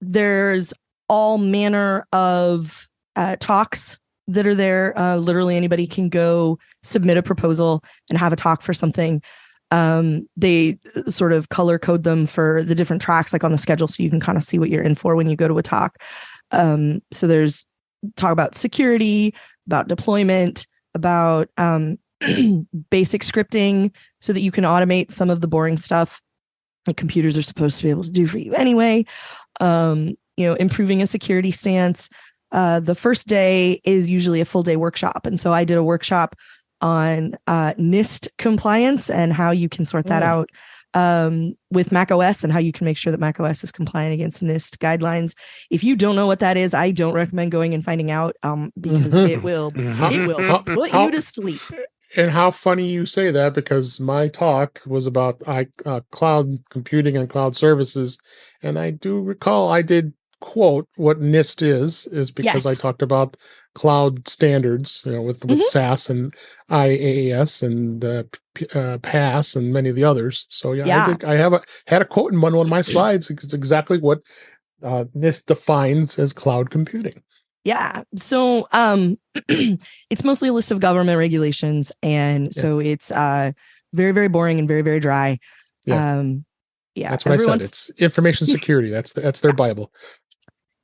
There's all manner of talks that are there. Literally anybody can go submit a proposal and have a talk for something. They sort of color code them for the different tracks, like on the schedule, so you can kind of see what you're in for when you go to a talk. So there's talk about security, about deployment, about basic scripting, so that you can automate some of the boring stuff that computers are supposed to be able to do for you anyway. Improving a security stance. The first day is usually a full day workshop. And so I did a workshop on NIST compliance and how you can sort that out with macOS, and how you can make sure that macOS is compliant against NIST guidelines. If you don't know what that is, I don't recommend going and finding out, because it will put you to sleep. And how funny you say that, because my talk was about cloud computing and cloud services. And I do recall I did quote what NIST is because I talked about cloud standards, with SAS and IaaS and PaaS and many of the others. So I had a quote in one of my slides. It's exactly what NIST defines as cloud computing. Yeah. So it's mostly a list of government regulations. And so it's very, very boring and very, very dry. Yeah. That's what I said. It's information security. That's their Bible.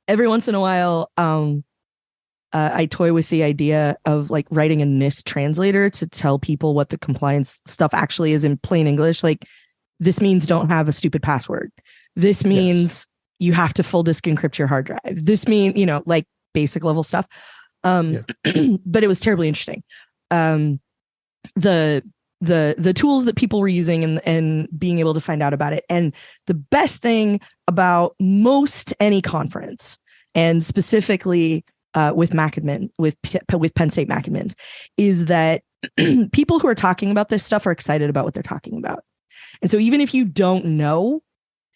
Every once in a while, I toy with the idea of like writing a NIST translator to tell people what the compliance stuff actually is in plain English. Like, this means don't have a stupid password. This means you have to full disk encrypt your hard drive. This means, like basic level stuff. But it was terribly interesting. The tools that people were using and being able to find out about it. And the best thing about most any conference, and specifically with MacAdmin, with Penn State MacAdmins, is that people who are talking about this stuff are excited about what they're talking about. And so even if you don't know,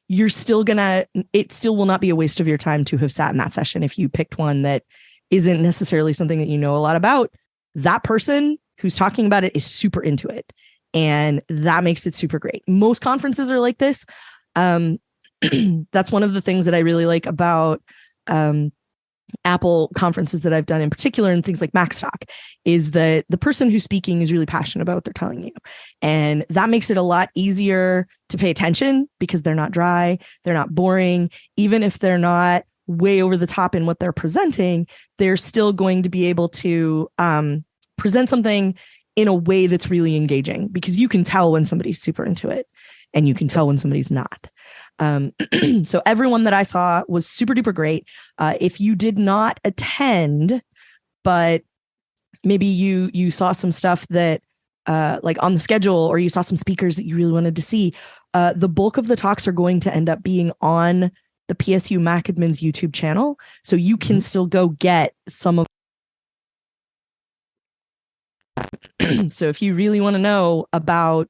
it still will not be a waste of your time to have sat in that session. If you picked one that isn't necessarily something that you know a lot about, that person who's talking about it is super into it. And that makes it super great. Most conferences are like this. That's one of the things that I really like about Apple conferences that I've done in particular, and things like MacStock, is that the person who's speaking is really passionate about what they're telling you. And that makes it a lot easier to pay attention, because they're not dry, they're not boring. Even if they're not way over the top in what they're presenting, they're still going to be able to present something in a way that's really engaging, because you can tell when somebody's super into it and you can tell when somebody's not. So everyone that I saw was super duper great. If you did not attend, but maybe you saw some stuff that like on the schedule, or you saw some speakers that you really wanted to see, the bulk of the talks are going to end up being on the PSU MacAdmins YouTube channel. So you can still go get some of. So if you really want to know about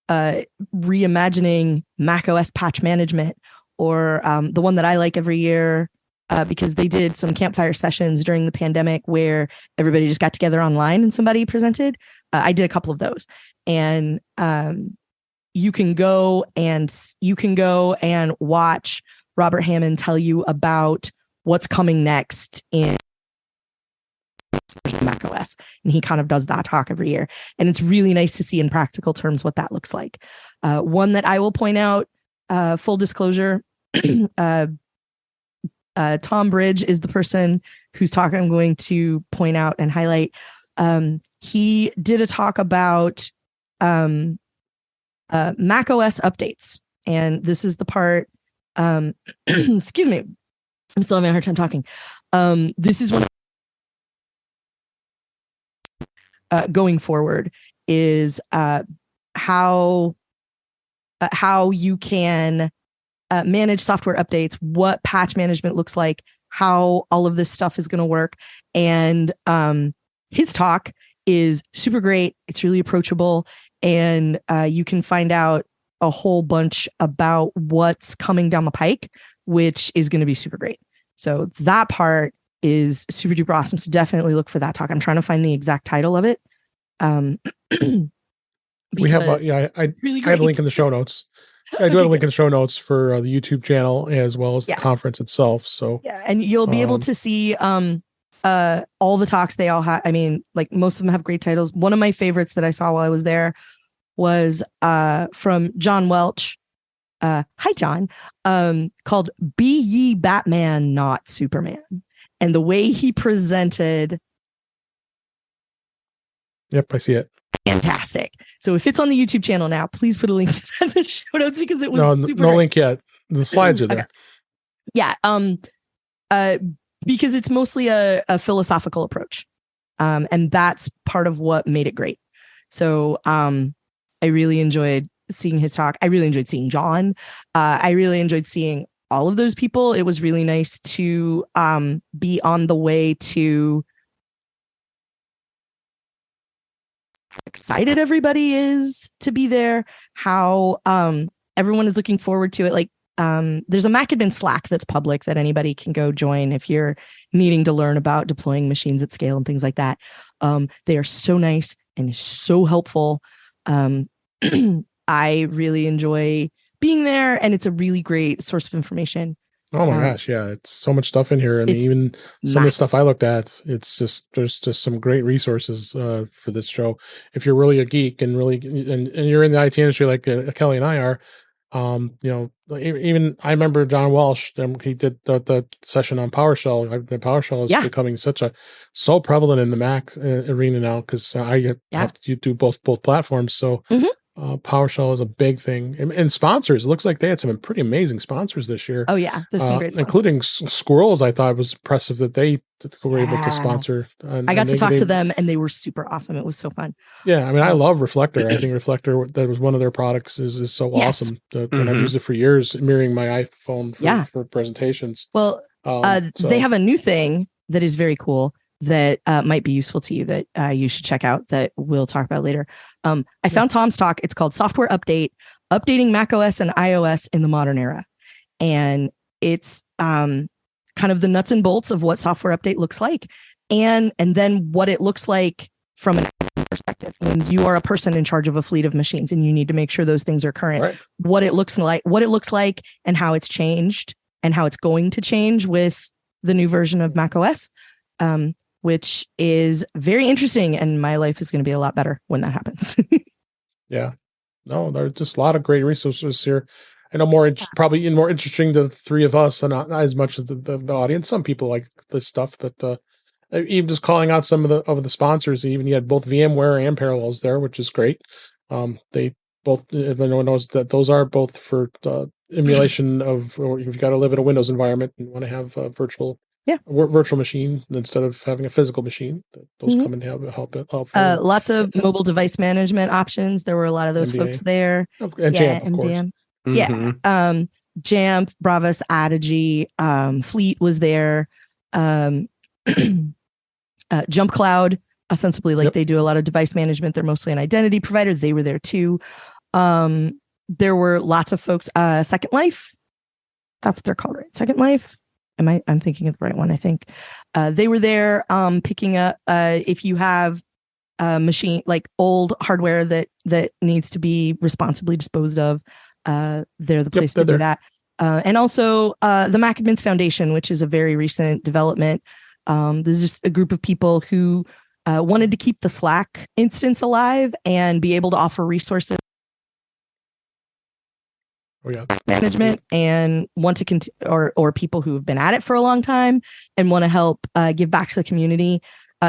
reimagining macOS patch management, or the one that I like every year, because they did some campfire sessions during the pandemic where everybody just got together online and somebody presented. I did a couple of those, and you can go and watch Robert Hammond tell you about what's coming next in macOS, and he kind of does that talk every year, and it's really nice to see in practical terms what that looks like. One that I will point out, full disclosure, Tom Bridge is the person whose talk I'm going to point out and highlight. He did a talk about macOS updates, and this is the part. Excuse me, I'm still having a hard time talking. This is one. Going forward is how you can manage software updates, what patch management looks like, how all of this stuff is going to work. And his talk is super great. It's really approachable, and you can find out a whole bunch about what's coming down the pike, which is going to be super great. So that part is super duper awesome. So definitely look for that talk. I'm trying to find the exact title of it. We have I have a link in the show notes. I do have a link in the show notes for the YouTube channel as well as the conference itself. So and you'll be able to see all the talks they all had, I mean, like most of them have great titles. One of my favorites that I saw while I was there was from John Welch. Hi, John. Called Be Ye Batman, Not Superman. And the way he presented. Yep, I see it. Fantastic. So if it's on the YouTube channel now, please put a link to that in the show notes because it was super no great. link yet. The slides are there. Okay. Yeah. Because it's mostly a philosophical approach. And that's part of what made it great. So I really enjoyed seeing his talk. I really enjoyed seeing John. I really enjoyed seeing all of those people. It was really nice to be on the way to how excited everybody is to be there, how everyone is looking forward to it. Like there's a MacAdmins Slack that's public that anybody can go join if you're needing to learn about deploying machines at scale and things like that. They are so nice and so helpful. I really enjoy being there, and it's a really great source of information. Oh my gosh, yeah, it's so much stuff in here, and even some of the stuff I looked at, there's just some great resources for this show. If you're really a geek and really and you're in the IT industry like Kelly and I are, even I remember John Walsh. He did the session on PowerShell. The PowerShell is becoming so prevalent in the Mac arena now because I have to do both platforms. So. PowerShell is a big thing, and sponsors. It looks like they had some pretty amazing sponsors this year. Oh yeah, there's some great sponsors. Including Squirrels. I thought it was impressive that they were able to sponsor. I got to talk to them, and they were super awesome. It was so fun. Yeah, I mean, I love Reflector. I think Reflector, that was one of their products, is so awesome. And I've used it for years, mirroring my iPhone for presentations. Well, they have a new thing that is very cool that might be useful to you that you should check out that we'll talk about later. I found Tom's talk. It's called Software Update, Updating macOS and iOS in the Modern Era. And it's kind of the nuts and bolts of what Software Update looks like. And then what it looks like from an perspective. When you are a person in charge of a fleet of machines and you need to make sure those things are current, what it looks like and how it's changed and how it's going to change with the new version of macOS. Which is very interesting, and my life is going to be a lot better when that happens. Yeah. No, there's just a lot of great resources here. I know probably more interesting to the three of us, and not as much as the audience. Some people like this stuff, but even just calling out some of the sponsors, even you had both VMware and Parallels there, which is great. They both, everyone knows that those are both for emulation of, or if you've got to live in a Windows environment and want to have a virtual machine instead of having a physical machine. Those come and help. Lots of mobile device management options. There were a lot of those folks there. And Jamf, of course. Jamf. Yeah. Jamf, Bravos, Adigy, Fleet was there. Jump Cloud, ostensibly they do a lot of device management. They're mostly an identity provider. They were there too. There were lots of folks. Second Life, that's what they're called, right? Second Life. I'm thinking of the right one, I think. They were there picking up if you have a machine, like old hardware that needs to be responsibly disposed of, they're the place to do that. And also the MacAdmins Foundation, which is a very recent development. There's just a group of people who wanted to keep the Slack instance alive and be able to offer resources. Management and want to or people who have been at it for a long time and want to help give back to the community.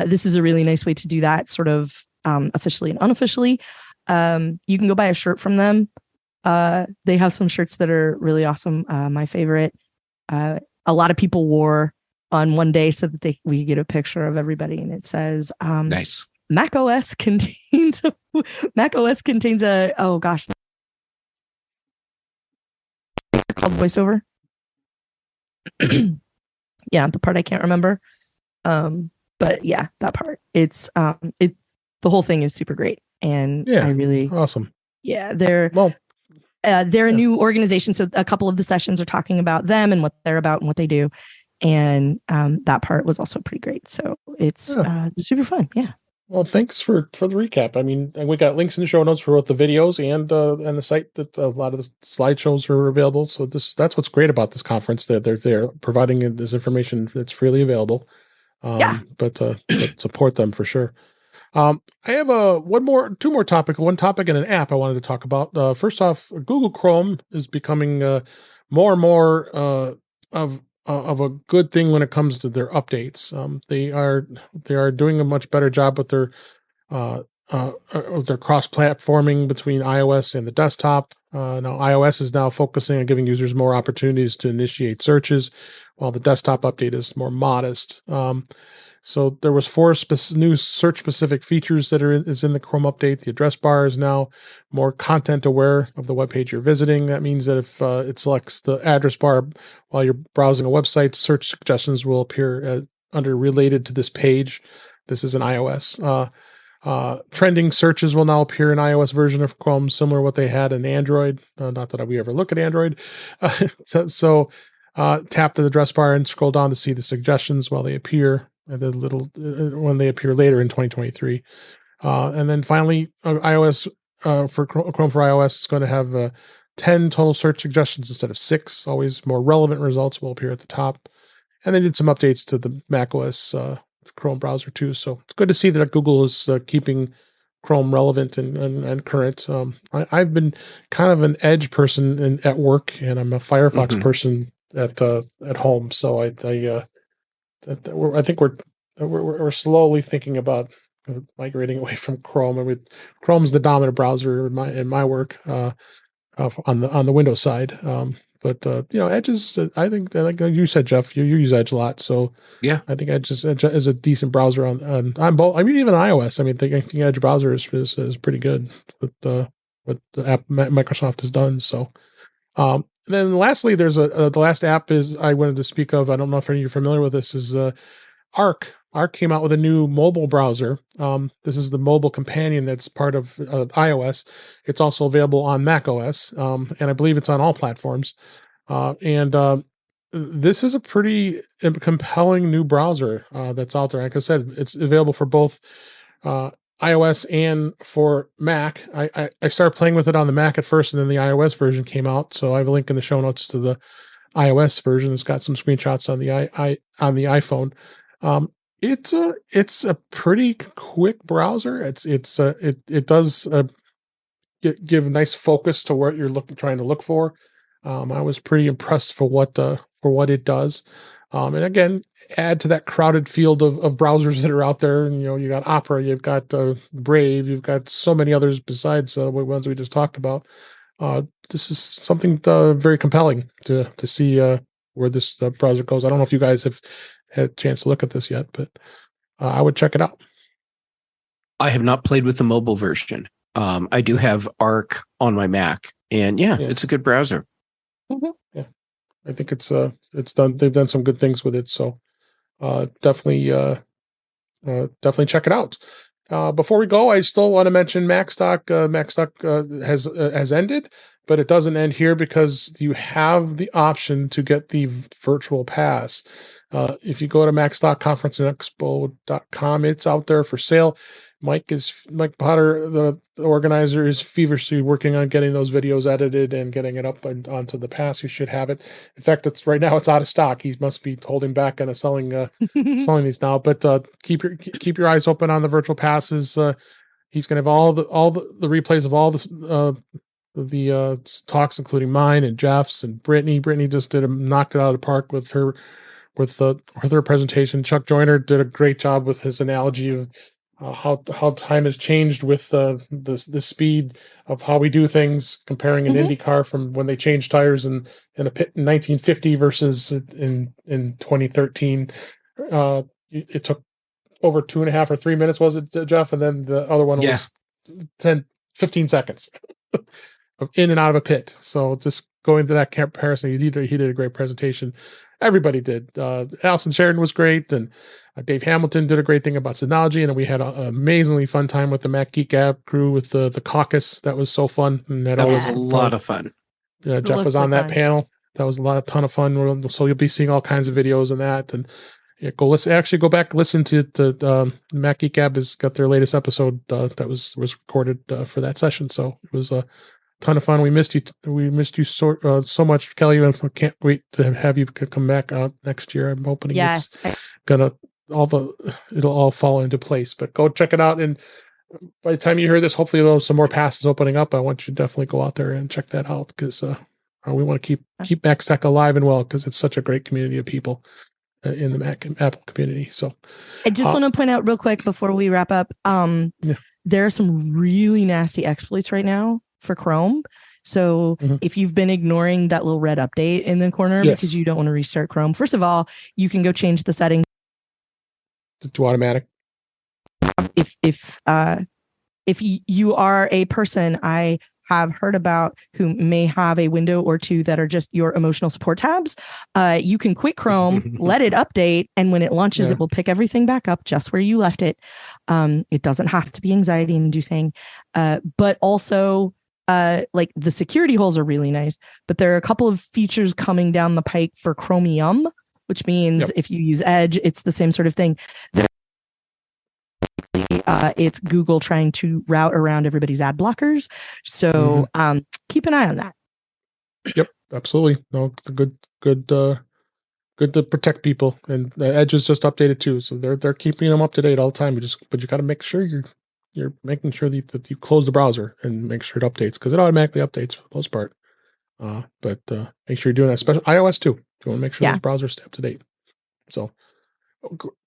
This is a really nice way to do that, sort of officially and unofficially. You can go buy a shirt from them. They have some shirts that are really awesome. My favorite, a lot of people wore on one day so that we could get a picture of everybody, and it says nice. macOS contains a oh gosh. Called voiceover. Yeah, the part I can't remember. But yeah, that part. It's the whole thing is super great. And I really awesome. Yeah, they're a new organization. So a couple of the sessions are talking about them and what they're about and what they do. And that part was also pretty great. So it's super fun. Yeah. Well, thanks for the recap. I mean, and we got links in the show notes for both the videos and the site that a lot of the slideshows are available. So that's what's great about this conference, that they're providing this information that's freely available. But support them for sure. I have two more topic, one topic and an app I wanted to talk about. First off, Google Chrome is becoming more and more of a good thing when it comes to their updates. They are doing a much better job with their cross-platforming between iOS and the desktop. Now iOS is now focusing on giving users more opportunities to initiate searches, while the desktop update is more modest. So there was 4 new search-specific features that is in the Chrome update. The address bar is now more content-aware of the web page you're visiting. That means that if it selects the address bar while you're browsing a website, search suggestions will appear under related to this page. This is an iOS. Trending searches will now appear in iOS version of Chrome, similar to what they had in Android. Not that we ever look at Android. So tap the address bar and scroll down to see the suggestions while they appear. When they appear later in 2023. And then finally, iOS for Chrome for iOS is going to have 10 total search suggestions instead of 6. Always more relevant results will appear at the top. And they did some updates to the macOS Chrome browser too. So it's good to see that Google is keeping Chrome relevant and current. I've been kind of an Edge person at work, and I'm a Firefox person at home. So I think we're slowly thinking about migrating away from Chrome. I mean, Chrome's the dominant browser in my work on the Windows side. But Edge is, I think, like you said, Jeff, you use Edge a lot, so yeah, I think Edge is a decent browser on both. I mean, even iOS. I mean, I think Edge browser is pretty good with what the app Microsoft has done. So. Then lastly, there's the last app is I wanted to speak of. I don't know if any of you are familiar with this. Is Arc. Arc came out with a new mobile browser. This is the mobile companion that's part of iOS. It's also available on macOS, and I believe it's on all platforms. This is a pretty compelling new browser that's out there. Like I said, it's available for both iOS and for Mac. I started playing with it on the Mac at first, and then the iOS version came out. So I have a link in the show notes to the iOS version. It's got some screenshots on the iPhone. It's a pretty quick browser. It does give nice focus to what you're trying to look for. I was pretty impressed for what it does. And again, add to that crowded field of browsers that are out there. And, you got Opera, you've got Brave, you've got so many others besides the ones we just talked about. This is something very compelling to see where this browser goes. I don't know if you guys have had a chance to look at this yet, but I would check it out. I have not played with the mobile version. I do have Arc on my Mac, and it's a good browser. Mm-hmm. Yeah, I think it's done. They've done some good things with it, so definitely check it out. Before we go, I still want to mention Macstock. Macstock has ended, but it doesn't end here because you have the option to get the virtual pass. If you go to macstockconferenceandexpo.com, it's out there for sale. Mike Potter, the organizer, is feverishly working on getting those videos edited and getting it up onto the pass. You should have it. In fact, right now it's out of stock. He must be holding back on selling these now. But keep your eyes open on the virtual passes. He's going to have all the replays of all the talks, including mine and Jeff's and Brittany. Brittany just knocked it out of the park with her presentation. Chuck Joyner did a great job with his analogy of how time has changed with the speed of how we do things, comparing an Indy car from when they changed tires in a pit in 1950 versus in 2013. It took over 2.5 or 3 minutes, was it, Jeff? And then the other one was 15 seconds of in and out of a pit. So just going to that comparison, he did a great presentation. Everybody did. Allison Sheridan was great, and Dave Hamilton did a great thing about Synology, and we had an amazingly fun time with the Mac Geek App crew with the caucus. That was so fun. And that was a lot of fun. Jeff was on that panel. That was a ton of fun. So you'll be seeing all kinds of videos on that, and go listen. Actually, go back and listen to Mac Geek App has got their latest episode that was recorded for that session. So it was a ton of fun. We missed you. So much, Kelly. And I can't wait to have you come back out next year. I'm hoping it's gonna it'll all fall into place. But go check it out, and by the time you hear this, hopefully there'll some more passes opening up. I want you to definitely go out there and check that out, because we want to keep MacStack alive and well, because it's such a great community of people in the Mac and Apple community. So I just want to point out real quick before we wrap up, there are some really nasty exploits right now for Chrome. So if you've been ignoring that little red update in the corner because you don't want to restart Chrome, first of all, you can go change the settings to automatic. If you are a person I have heard about who may have a window or two that are just your emotional support tabs, you can quit Chrome, let it update, and when it launches, it will pick everything back up just where you left it. It doesn't have to be anxiety inducing, but also like the security holes are really nice, but there are a couple of features coming down the pike for Chromium, which means if you use Edge, it's the same sort of thing. It's Google trying to route around everybody's ad blockers. So keep an eye on that. Yep, absolutely. No, it's good to protect people. And Edge is just updated too, so they're keeping them up to date all the time. But you got to make sure you're making sure that you close the browser and make sure it updates, because it automatically updates for the most part. But make sure you're doing that. Especially iOS too. You want to make sure those browsers stay up to date. So.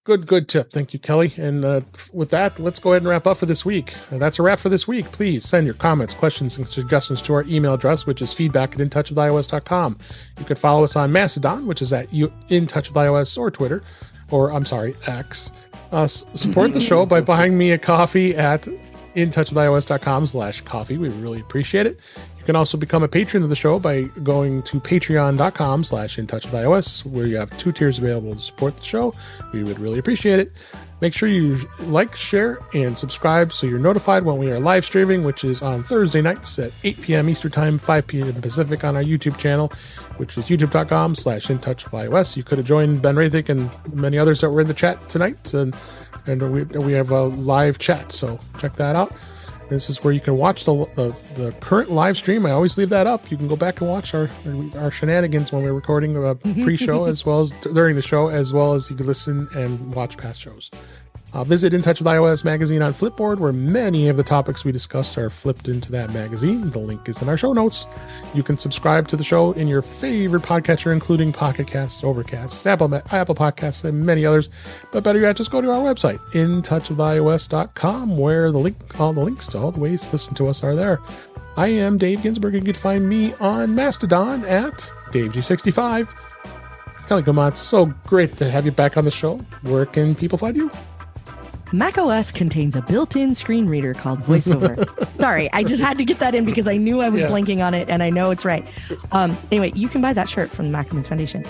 Good tip. Thank you, Kelly. And with that, let's go ahead and wrap up for this week. That's a wrap for this week. Please send your comments, questions, and suggestions to our email address, which is feedback@intouchwithios.com. You can follow us on Mastodon, which is at intouchwithios, or Twitter, or I'm sorry, X. Support the show by buying me a coffee at intouchwithios.com/coffee. We really appreciate it. You can also become a patron of the show by going to patreon.com/intouchwithios, where you have 2 tiers available to support the show. We would really appreciate it. Make sure you like, share, and subscribe so you're notified when we are live streaming, which is on Thursday nights at 8 p.m. Eastern Time, 5 p.m. Pacific on our YouTube channel, which is youtube.com/intouchwithios. You could have joined Ben Rathik and many others that were in the chat tonight, and we have a live chat, so check that out. This is where you can watch the current live stream. I always leave that up. You can go back and watch our shenanigans when we're recording a pre-show as well as during the show, as well as you can listen and watch past shows. Visit In Touch with iOS magazine on Flipboard, where many of the topics we discussed are flipped into that magazine. The link is in our show notes. You can subscribe to the show in your favorite podcatcher, including Pocket Casts, Overcast, Apple Podcasts, and many others. But better yet, just go to our website, intouchwithios.com, where all the links to all the ways to listen to us are there. I am Dave Ginsburg, and you can find me on Mastodon at DaveG65. Kelly Guimont, so great to have you back on the show. Where can people find you? macOS contains a built-in screen reader called VoiceOver. Sorry, I just had to get that in because I knew I was blanking on it, and I know it's right. Anyway, you can buy that shirt from the MacAdmins Foundation.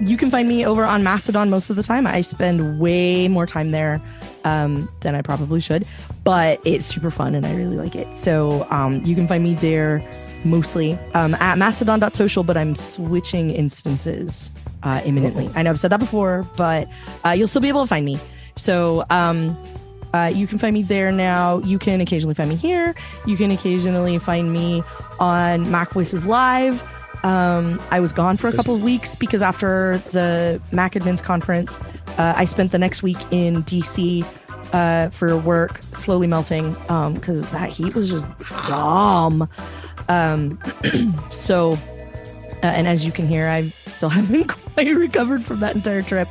You can find me over on Mastodon most of the time. I spend way more time there than I probably should, but it's super fun and I really like it. So you can find me there mostly at mastodon.social, but I'm switching instances imminently. I know I've said that before, but you'll still be able to find me. So you can find me there now. You can occasionally find me here. You can occasionally find me on Mac Voices Live. I was gone for a couple of weeks because after the MacAdmins conference, I spent the next week in DC for work, slowly melting because that heat was just dumb. So, and as you can hear, I still haven't quite recovered from that entire trip.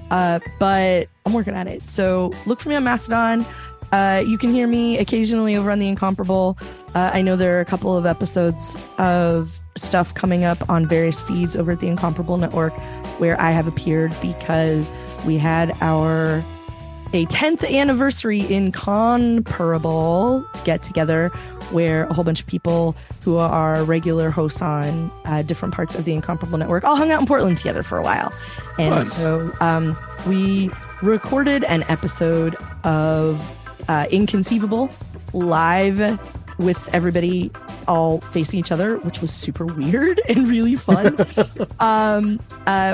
But I'm working at it. So look for me on Mastodon. You can hear me occasionally over on The Incomparable. I know there are a couple of episodes of stuff coming up on various feeds over at The Incomparable Network where I have appeared because we had a 10th anniversary Incomparable get together where a whole bunch of people who are regular hosts on different parts of the Incomparable Network all hung out in Portland together for a while. And so we recorded an episode of Inconceivable live with everybody all facing each other, which was super weird and really fun.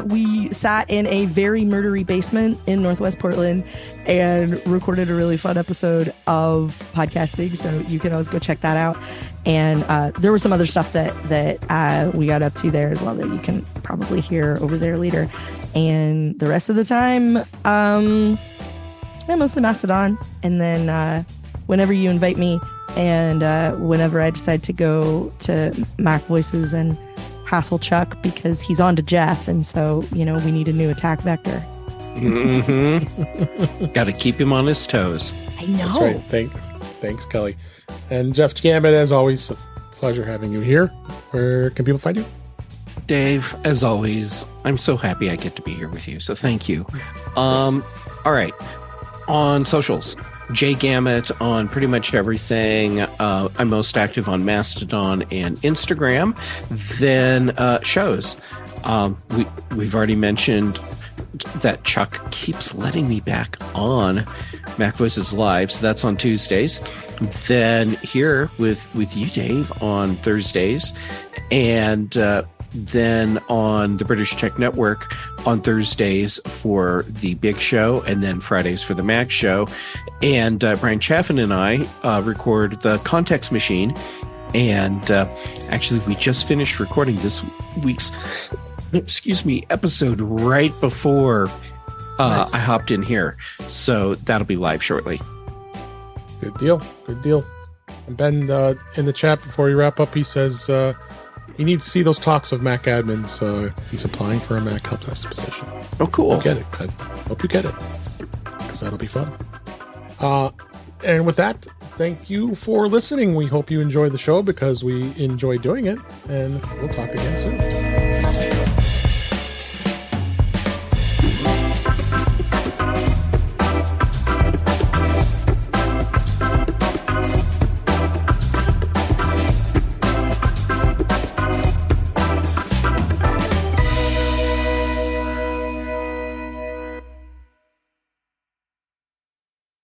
We sat in a very murdery basement in Northwest Portland and recorded a really fun episode of podcasting. So you can always go check that out. And there was some other stuff that we got up to there as well that you can probably hear over there later. And the rest of the time, mostly Mastodon. And then whenever you invite me and whenever I decide to go to Mac Voices and hassle Chuck because he's on to Jeff. And so, we need a new attack vector. Mm-hmm. Got to keep him on his toes. I know. That's right. Thanks, Kelly. And Jeff Gamet, as always, a pleasure having you here. Where can people find you? Dave, as always, I'm so happy I get to be here with you. So thank you. All right. On socials, Jay Gamet on pretty much everything. I'm most active on Mastodon and Instagram. Then shows. We've already mentioned that Chuck keeps letting me back on Mac Voices Live, so that's on Tuesdays. Then here with you, Dave, on Thursdays, and then on the British Tech Network on Thursdays for the Big Show, and then Fridays for the Mac Show. And Brian Chaffin and I record the Context Machine. And actually, we just finished recording this week's episode right before Nice. I hopped in here. So that'll be live shortly. Good deal. And Ben, in the chat before you wrap up, he says he needs to see those talks of MacAdmins. He's applying for a Mac help desk position. Oh, cool. Hope you get it, Ben. Hope you get it, because that'll be fun. And with that, thank you for listening. We hope you enjoyed the show because we enjoy doing it, and we'll talk again soon.